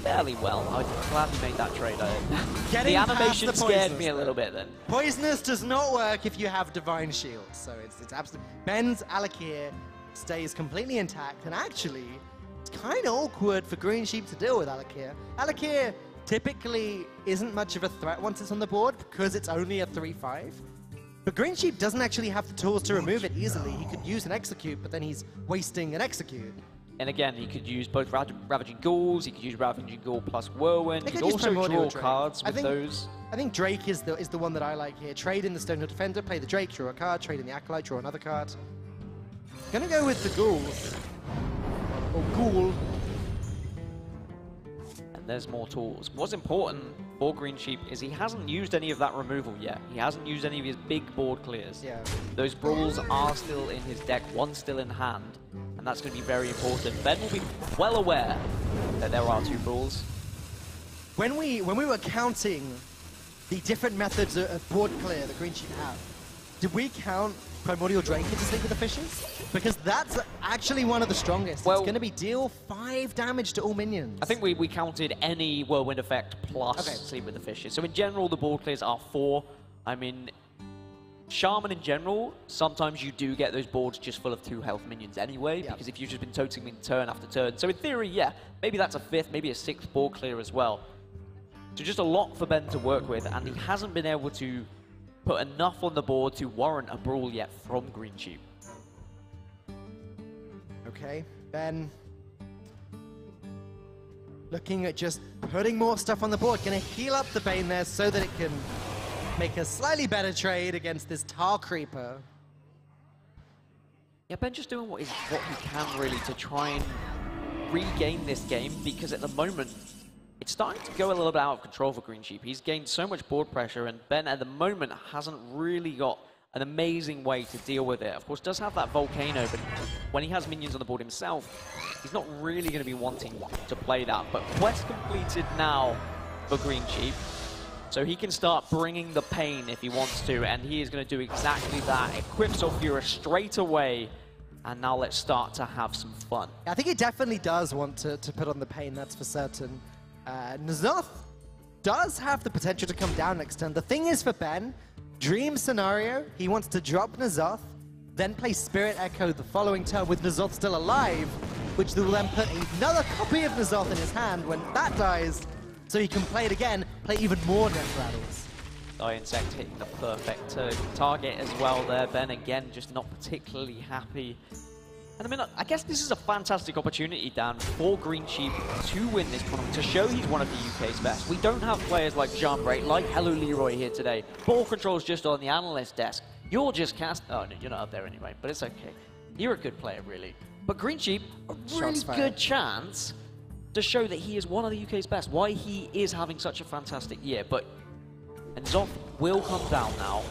fairly well. I'm glad he made that trade. The animation scared me a little bit then. Poisonous does not work if you have Divine Shield, so it's absolutely... Ben's Alec here stays completely intact, and actually, it's kind of awkward for GreenSheep to deal with Alakir. Alakir typically isn't much of a threat once it's on the board because it's only a 3/5. But GreenSheep doesn't actually have the tools to remove it easily. He could use an Execute, but then he's wasting an Execute. And again, he could use both Ravaging Ghouls, he could use Ravaging Ghoul plus Whirlwind, he could also draw cards with those. I think Drake is the one that I like here. Trade in the Stonehill Defender, play the Drake, draw a card, trade in the Acolyte, draw another card. Gonna go with the Ghouls. Or Ghoul. And there's more tools. What's important for GreenSheep is he hasn't used any of that removal yet. He hasn't used any of his big board clears. Yeah. Those Brawls are still in his deck, one still in hand, and that's going to be very important. Ben will be well aware that there are 2 Brawls. When we were counting the different methods of board clear that GreenSheep have, did we count Primordial Drake into Sleep with the Fishes? Because that's actually one of the strongest. Well, it's going to be deal 5 damage to all minions. I think we counted any Whirlwind effect plus Sleep with the Fishes. So in general, the board clears are 4. I mean, Shaman in general, sometimes you do get those boards just full of 2 health minions anyway, because if you've just been toting them turn after turn. So in theory, yeah, maybe that's a 5th, maybe a 6th board clear as well. So just a lot for Ben to work with, and he hasn't been able to put enough on the board to warrant a Brawl yet from GreenSheep. Okay, Ben looking at just putting more stuff on the board. Gonna heal up the Bane there so that it can make a slightly better trade against this Tar Creeper. Yeah, Ben just doing what he can really to try and regain this game, because at the moment, it's starting to go a little bit out of control for GreenSheep. He's gained so much board pressure, and Ben at the moment hasn't really got an amazing way to deal with it. Of course, does have that Volcano, but when he has minions on the board himself, he's not really going to be wanting to play that. But quest completed now for GreenSheep, so he can start bringing the pain if he wants to, and he is going to do exactly that. Equips Ophira straight away, and now let's start to have some fun. I think he definitely does want to put on the pain, that's for certain. N'Zoth does have the potential to come down next turn. The thing is for Ben, dream scenario, he wants to drop N'Zoth, then play Spirit Echo the following turn with N'Zoth still alive, which will then put another copy of N'Zoth in his hand when that dies, so he can play it again, play even more Death Rattles. Insect hitting the perfect target as well there. Ben again just not particularly happy. And I mean, I guess this is a fantastic opportunity, Dan, for GreenSheep to win this tournament, to show he's one of the UK's best. We don't have players like Jean-Break, like Hello Leroy here today. Ball control's just on the analyst desk. You're just oh no, you're not up there anyway, but it's okay. You're a good player, really. But GreenSheep, a really good chance to show that he is one of the UK's best, why he is having such a fantastic year. But N'Zoth will come down now,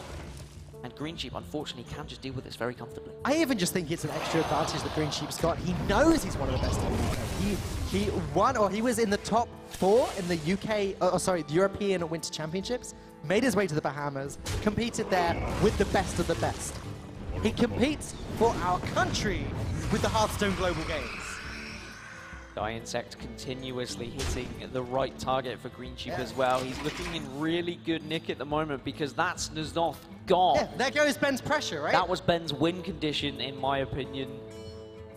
and GreenSheep, unfortunately, can just deal with this very comfortably. I even just think it's an extra advantage that GreenSheep's got. He knows he's one of the best in the UK. He won, or he was in the top 4 in the the European Winter Championships, made his way to the Bahamas, competed there with the best of the best. He competes for our country with the Hearthstone Global Games. Insect continuously hitting the right target for GreenSheep as well. He's looking in really good nick at the moment because that's N'Zoth gone. Yeah, there goes Ben's pressure, right? That was Ben's win condition, in my opinion.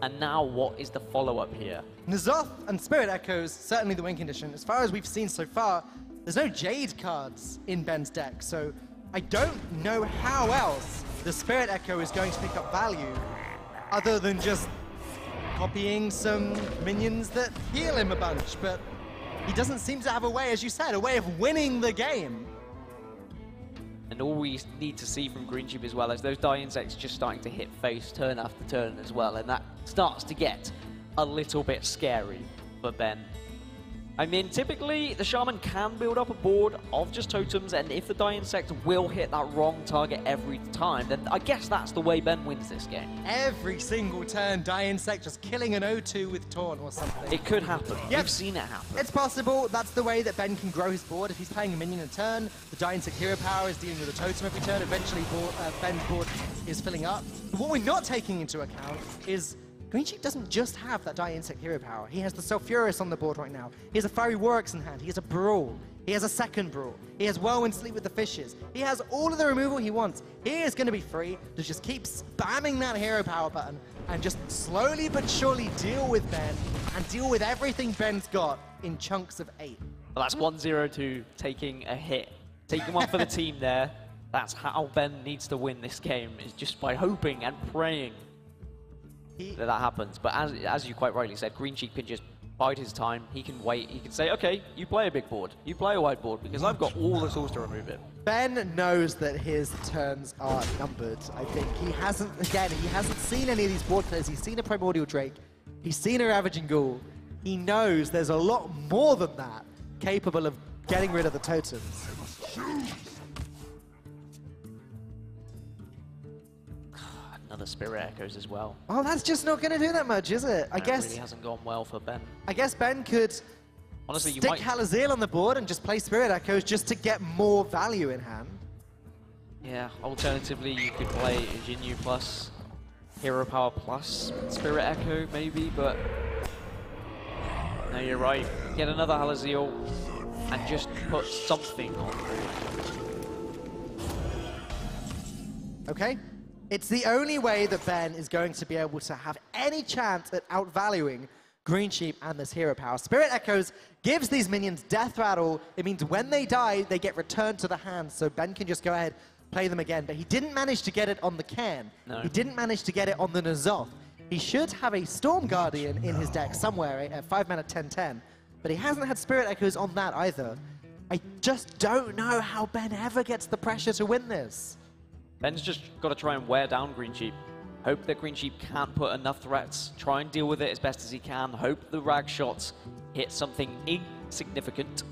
And now what is the follow-up here? N'Zoth and Spirit Echoes, certainly the win condition. As far as we've seen so far, there's no Jade cards in Ben's deck, so I don't know how else the Spirit Echo is going to pick up value other than just copying some minions that heal him a bunch, but he doesn't seem to have a way, as you said, a way of winning the game. And all we need to see from GreenSheep as well is those Insects just starting to hit face turn after turn as well, and that starts to get a little bit scary for Ben. I mean, typically, the Shaman can build up a board of just totems, and if the Insect will hit that wrong target every time, then I guess that's the way Ben wins this game. Every single turn, Insect just killing an O2 with Taunt or something. It could happen. Yep. We've seen it happen. It's possible. That's the way that Ben can grow his board. If he's playing a minion a turn, the Insect hero power is dealing with a totem every turn. Eventually, Ben's board is filling up. But what we're not taking into account is GreenSheep doesn't just have that Insect hero power. He has the Sulfuris on the board right now. He has a Fiery Warwick's in hand. He has a Brawl. He has a second Brawl. He has Whirlwind Sleep with the Fishes. He has all of the removal he wants. He is going to be free to just keep spamming that hero power button and just slowly but surely deal with Ben and deal with everything Ben's got in chunks of 8. Well, that's 1-0-2 taking a hit. Taking one for the team there. That's how Ben needs to win this game, is just by hoping and praying that happens. But as you quite rightly said, GreenSheep can just bide his time. He can wait. He can say, okay, you play a big board. You play a wide board, because I've got all the tools to remove it. Ben knows that his turns are numbered. I think he hasn't seen any of these board players. He's seen a Primordial Drake. He's seen a Ravaging Ghoul. He knows there's a lot more than that capable of getting rid of the totems. Another Spirit Echoes as well. Oh, that's just not going to do that much, is it? I guess it really hasn't gone well for Ben. I guess Ben could honestly stick Halazil on the board and just play Spirit Echoes just to get more value in hand. Yeah, alternatively you could play Jinyu plus Hero Power plus Spirit Echo maybe, but no, you're right. Get another Halazil and just put something on through. Okay. It's the only way that Ben is going to be able to have any chance at outvaluing GreenSheep and this hero power. Spirit Echoes gives these minions Death Rattle. It means when they die, they get returned to the hand, so Ben can just go ahead, play them again. But he didn't manage to get it on the Cairn. No. He didn't manage to get it on the N'Zoth. He should have a Storm Guardian in his deck somewhere at 5 mana 10/10, but he hasn't had Spirit Echoes on that either. I just don't know how Ben ever gets the pressure to win this. Ben's just got to try and wear down GreenSheep. Hope that GreenSheep can't put enough threats. Try and deal with it as best as he can. Hope the rag shots hit something insignificant.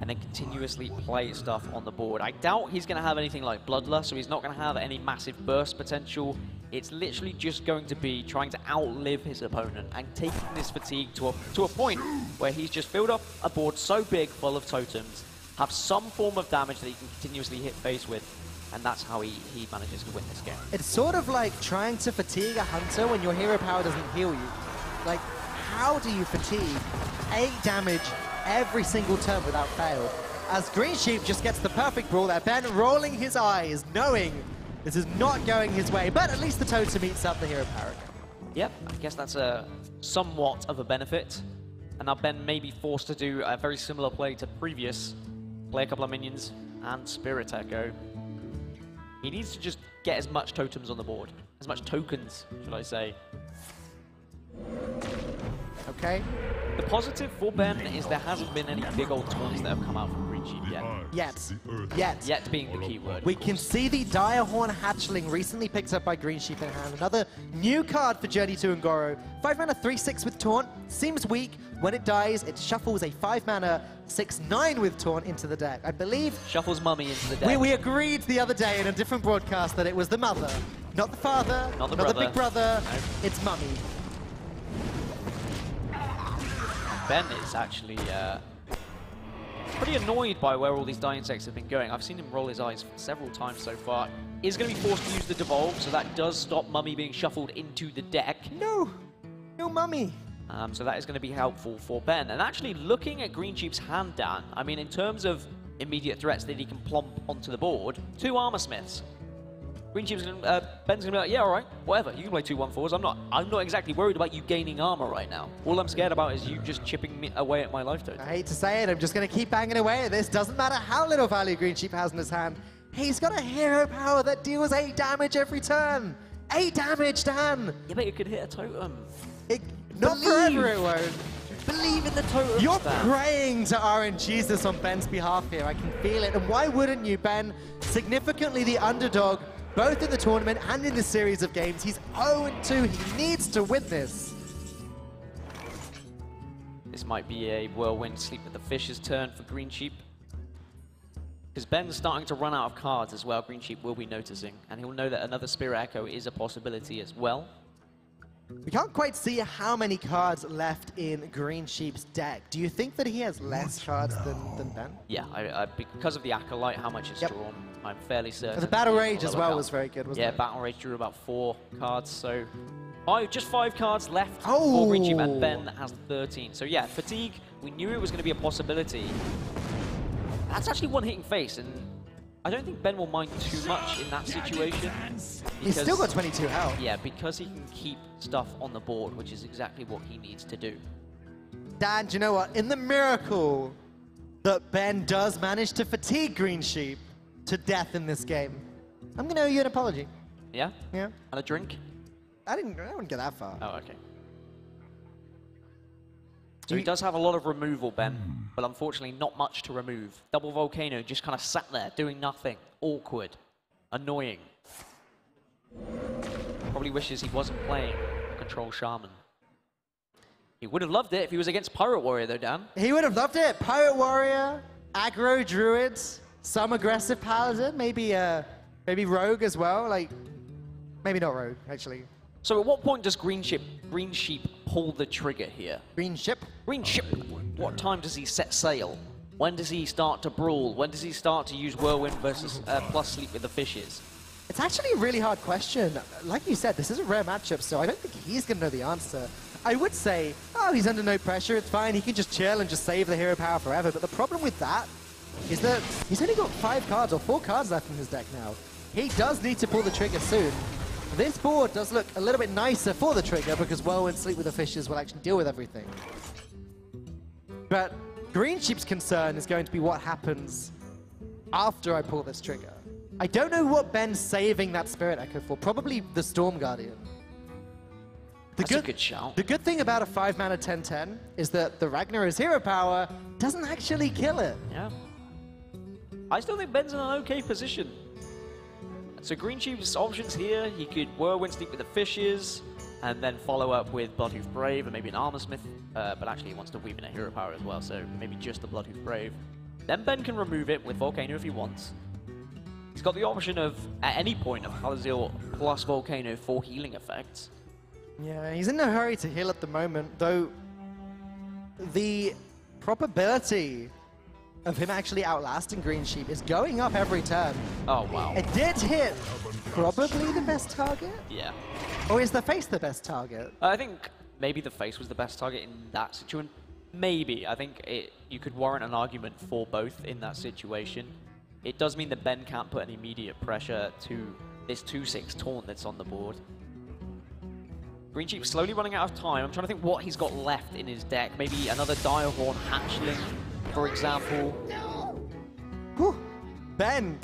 And then continuously play stuff on the board. I doubt he's going to have anything like Bloodlust, so he's not going to have any massive burst potential. It's literally just going to be trying to outlive his opponent and taking this fatigue to a point where he's just filled up a board so big full of totems, have some form of damage that he can continuously hit face with. And that's how he manages to win this game. It's sort of like trying to fatigue a hunter when your hero power doesn't heal you. Like, how do you fatigue 8 damage every single turn without fail? As GreenSheep just gets the perfect brawl there, Ben rolling his eyes, knowing this is not going his way, but at least the totem eats up the hero power. Yep, I guess that's a somewhat of a benefit. And now Ben may be forced to do a very similar play to previous. Play a couple of minions and Spirit Echo. He needs to just get as much totems on the board. As much tokens, should I say. Okay. The positive for Ben is there hasn't been any big old taunts that have come out from GreenSheep yet. Yet Yet being the key word. We can see the Direhorn Hatchling recently picked up by GreenSheep in hand. Another new card for Journey to Ngoro. 5 mana 3/6 with Taunt. Seems weak. When it dies, it shuffles a 5 mana 6/9 with Taunt into the deck. I believe Shuffles Mummy into the deck. we agreed the other day in a different broadcast that it was the mother. Not the father, Not the the brother. big brother. No. It's Mummy. Ben is actually pretty annoyed by where all these Dying Insects have been going. I've seen him roll his eyes several times so far. Is going to be forced to use the Devolve, so that does stop Mummy being shuffled into the deck. No Mummy. So that is going to be helpful for Ben. And actually, looking at GreenSheep's hand, Dan, I mean, in terms of immediate threats that he can plump onto the board, 2 Armor Smiths. GreenSheep's gonna, Ben's going to be like, yeah, all right, whatever. You can play 2 1/4s. I'm not exactly worried about you gaining armor right now. All I'm scared about is you just chipping me away at my life total. I hate to say it, I'm just going to keep banging away at this. Doesn't matter how little value GreenSheep has in his hand. He's got a hero power that deals 8 damage every turn. 8 damage, Dan. Yeah, but it could hit a totem. Not forever it won't. Believe in the totem. You're praying to RNGesus on Ben's behalf here. I can feel it. And why wouldn't you, Ben? Significantly the underdog, both in the tournament and in the series of games. He's 0-2. He needs to win this. This might be a whirlwind sleep with the Fish's turn for GreenSheep. Because Ben's starting to run out of cards as well. GreenSheep will be noticing. And he'll know that another Spirit Echo is a possibility as well. We can't quite see how many cards left in GreenSheep's deck. Do you think that he has less cards than Ben? Yeah, because of the Acolyte, how much is drawn, I'm fairly certain. The Battle Rage as well was very good, wasn't it? Yeah, Battle Rage drew about 4 cards, so just 5 cards left for Oh! GreenSheep, and Ben has 13. So yeah, Fatigue, we knew it was going to be a possibility. That's actually one hitting face, and I don't think Ben will mind too much in that situation. He's still got 22 health. Yeah, because he can keep stuff on the board, which is exactly what he needs to do. Dan, do you know what? In the miracle that Ben does manage to fatigue GreenSheep to death in this game, I'm going to owe you an apology. Yeah? Yeah. And a drink? I wouldn't get that far. Oh, okay. So he does have a lot of removal, Ben, but unfortunately not much to remove. Double Volcano just kind of sat there doing nothing. Awkward. Annoying. Probably wishes he wasn't playing Control Shaman. He would have loved it if he was against Pirate Warrior, though, Dan. He would have loved it. Pirate Warrior, aggro Druid, some aggressive Paladin, maybe Rogue as well. Like, maybe not Rogue, actually. So at what point does GreenSheep pull the trigger here? GreenSheep? GreenSheep, what time does he set sail? When does he start to brawl? When does he start to use Whirlwind versus plus Sleep with the Fishes? It's actually a really hard question. Like you said, this is a rare matchup, so I don't think he's going to know the answer. I would say, oh, he's under no pressure, it's fine, he can just chill and just save the hero power forever. But the problem with that is that he's only got 5 cards or 4 cards left in his deck now. He does need to pull the trigger soon. This board does look a little bit nicer for the trigger because Whirlwind Sleep with the Fishes will actually deal with everything. But GreenSheep's concern is going to be what happens after I pull this trigger. I don't know what Ben's saving that Spirit Echo for. Probably the Storm Guardian. That's a good shout. The good thing about a 5 mana 10/10 is that the Ragnar's hero power doesn't actually kill it. Yeah. I still think Ben's in an okay position. So GreenSheep's options here, he could Whirlwind Sleep with the Fishes, and then follow up with Bloodhoof Brave and maybe an Armor Smith, but actually he wants to weave in a hero power as well, so maybe just the Bloodhoof Brave. Then Ben can remove it with Volcano if he wants. He's got the option of, at any point, of Halazil plus Volcano for healing effects. Yeah, he's in no hurry to heal at the moment, though the probability of him actually outlasting GreenSheep is going up every turn. Oh, wow. It did hit probably the best target? Yeah. Or is the face the best target? I think maybe the face was the best target in that situation. Maybe. I think you could warrant an argument for both in that situation. It does mean that Ben can't put any immediate pressure to this 2/6 taunt that's on the board. GreenSheep slowly running out of time. I'm trying to think what he's got left in his deck. Maybe another Direhorn Hatchling, for example. Whew. Ben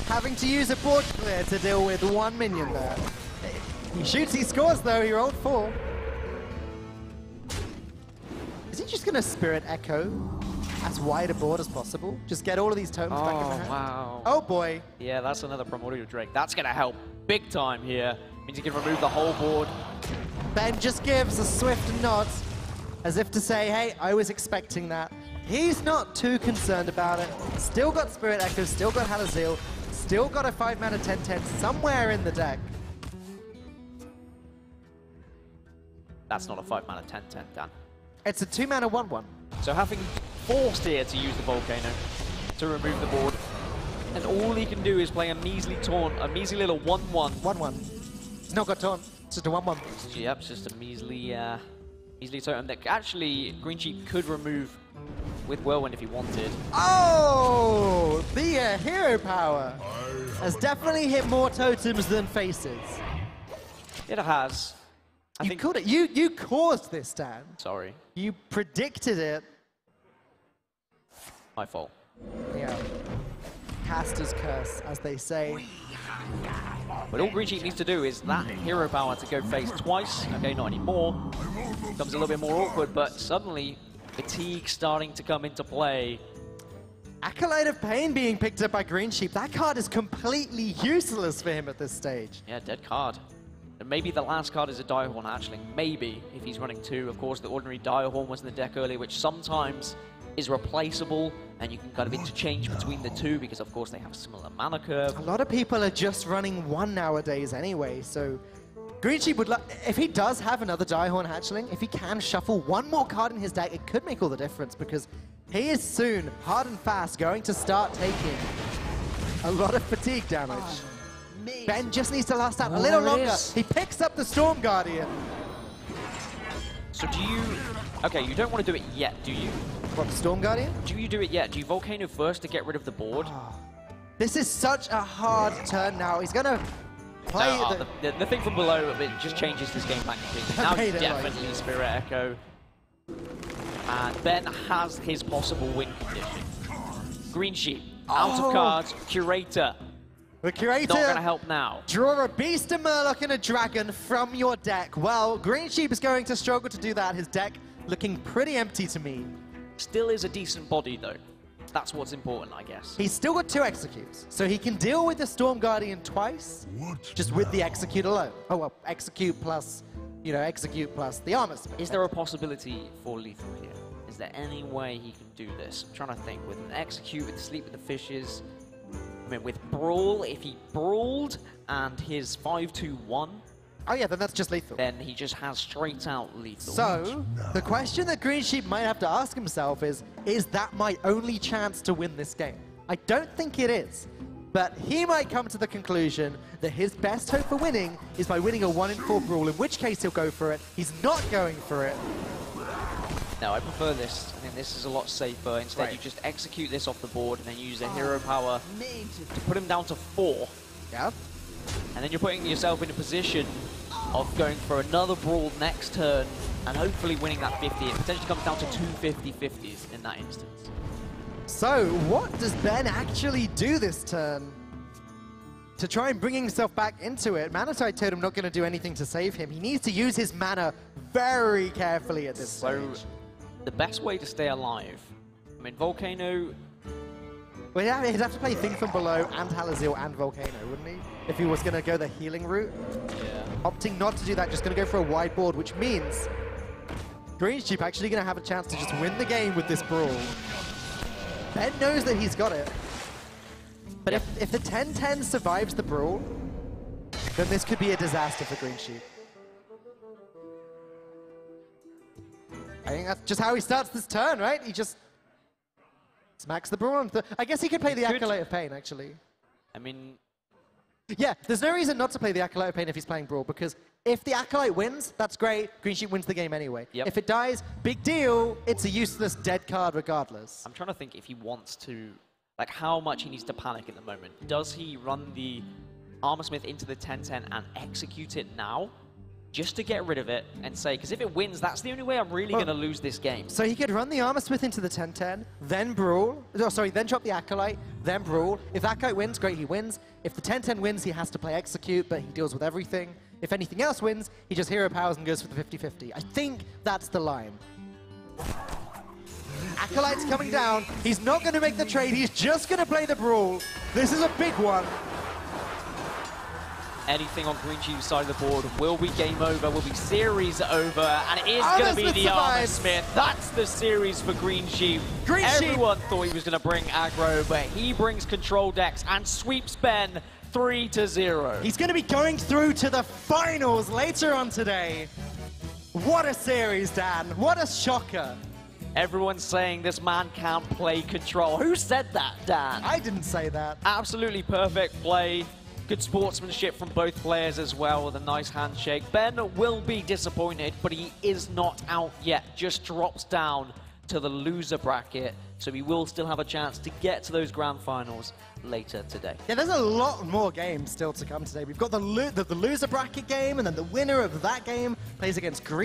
having to use a board clear to deal with one minion there. He shoots, he scores though, he rolled 4. Is he just going to Spirit Echo as wide a board as possible? Just get all of these totems back in the hand? Wow. Oh boy. Yeah, that's another Primordial Drake. That's going to help big time here. Means he can remove the whole board. Ben just gives a swift nod as if to say, hey, I was expecting that. He's not too concerned about it. Still got Spirit Echo, still got Halazil, still got a 5-mana 10/10 somewhere in the deck. That's not a 5-mana 10/10, Dan. It's a 2-mana 1/1. So having forced here to use the Volcano to remove the board, and all he can do is play a measly taunt, a measly little 1/1. 1/1. He's not got taunt. It's just a 1/1. Yep, it's just a measly, measly totem that actually GreenSheep could remove with Whirlwind if he wanted. Oh! The hero power has definitely hit more totems than faces. It has. I think. Called it. You caused this, Dan. Sorry, You predicted it. my fault. Yeah. Caster's curse, as they say. But all GreenSheep needs to do is that hero power to go face twice. Okay, not anymore. Becomes a little bit more awkward, but suddenly fatigue starting to come into play. Acolyte of Pain being picked up by GreenSheep. That card is completely useless for him at this stage. Yeah, dead card. And maybe the last card is a Direhorn Hatchling. Maybe, if he's running 2. Of course, the ordinary Direhorn was in the deck earlier, which sometimes is replaceable, and you can kind of interchange between the two because, of course, they have a similar mana curve. A lot of people are just running 1 nowadays anyway, so GreenSheep would if he does have another Direhorn Hatchling, if he can shuffle 1 more card in his deck, it could make all the difference because he is soon, hard and fast, going to start taking a lot of fatigue damage. Ben just needs to last out a little longer. He picks up the Storm Guardian. So do you... Okay, you don't want to do it yet, do you? What, the Storm Guardian? Do you do it yet? Do you Volcano first to get rid of the board? This is such a hard turn now. He's going to play the thing from below, it just changes this game plan completely. Now Made it definitely Spirit Echo. And Ben has his possible win condition. GreenSheep, out of cards, Curator. The Curator Not going to help now. Draw a Beast, a Murloc, and a Dragon from your deck. Well, GreenSheep is going to struggle to do that. His deck looking pretty empty to me. Still is a decent body, though. That's what's important, I guess. He's still got 2 Executes, so he can deal with the Storm Guardian twice, just with the Execute alone. Oh, well, Execute plus, you know, Execute plus the Armor Smith. Is there a possibility for lethal here? Is there any way he can do this? I'm trying to think. With an Execute, with Sleep with the Fishes, I mean, with Brawl, if he brawled and his 5-2-1, Oh yeah, then that's just lethal. then he just has straight out lethal. So, the question that GreenSheep might have to ask himself is that my only chance to win this game? I don't think it is. But he might come to the conclusion that his best hope for winning is by winning a 1-in-4 Brawl, in which case he'll go for it. He's not going for it. No, I prefer this. I think this is a lot safer. Instead, you just execute this off the board and then use the hero power to put him down to 4. Yeah. And then you're putting yourself in a position of going for another Brawl next turn and hopefully winning that 50. It potentially comes down to 2 50-50s in that instance. So, what does Ben actually do this turn to try and bring himself back into it? Manatide Totem not going to do anything to save him. He needs to use his mana very carefully at this stage. The best way to stay alive, I mean, Volcano... Well, yeah, he'd have to play Thing from Below and Halazil and Volcano, wouldn't he? If he was going to go the healing route. Yeah. Opting not to do that, just going to go for a wide board, which means GreenSheep actually going to have a chance to just win the game with this Brawl. Ben knows that he's got it. But if the 10-10 survives the Brawl, then this could be a disaster for GreenSheep. I think that's just how he starts this turn, right? He just smacks the Brawl. I guess he could play the Acolyte of Pain, actually. I mean... Yeah, there's no reason not to play the Acolyte of Pain if he's playing Brawl, because if the Acolyte wins, that's great. GreenSheep wins the game anyway. Yep. If it dies, big deal. It's a useless dead card regardless. I'm trying to think if he wants to... Like, how much he needs to panic at the moment. Does he run the Armorsmith into the 10-10 and execute it now? just to get rid of it and say, because if it wins, that's the only way I'm really going to lose this game. So he could run the Armor Smith into the 10-10, then Brawl. Oh, sorry, then drop the Acolyte, then Brawl. If Acolyte wins, great, he wins. If the 10-10 wins, he has to play Execute, but he deals with everything. If anything else wins, he just Hero Powers and goes for the 50-50. I think that's the line. Acolyte's coming down. He's not going to make the trade. He's just going to play the Brawl. This is a big one. Anything on GreenSheep's side of the board will be game over, will be series over, and it is going to be the Armor Smith. That's the series for GreenSheep. Everyone thought he was going to bring aggro, but he brings control decks and sweeps Ben 3-0. He's going to be going through to the finals later on today. What a series, Dan. What a shocker. Everyone's saying this man can't play control. Who said that, Dan? I didn't say that. Absolutely perfect play. Good sportsmanship from both players as well with a nice handshake. Ben will be disappointed, but he is not out yet. Just drops down to the loser bracket, so he will still have a chance to get to those grand finals later today. Yeah, there's a lot more games still to come today. We've got the loser bracket game, and then the winner of that game plays against Green.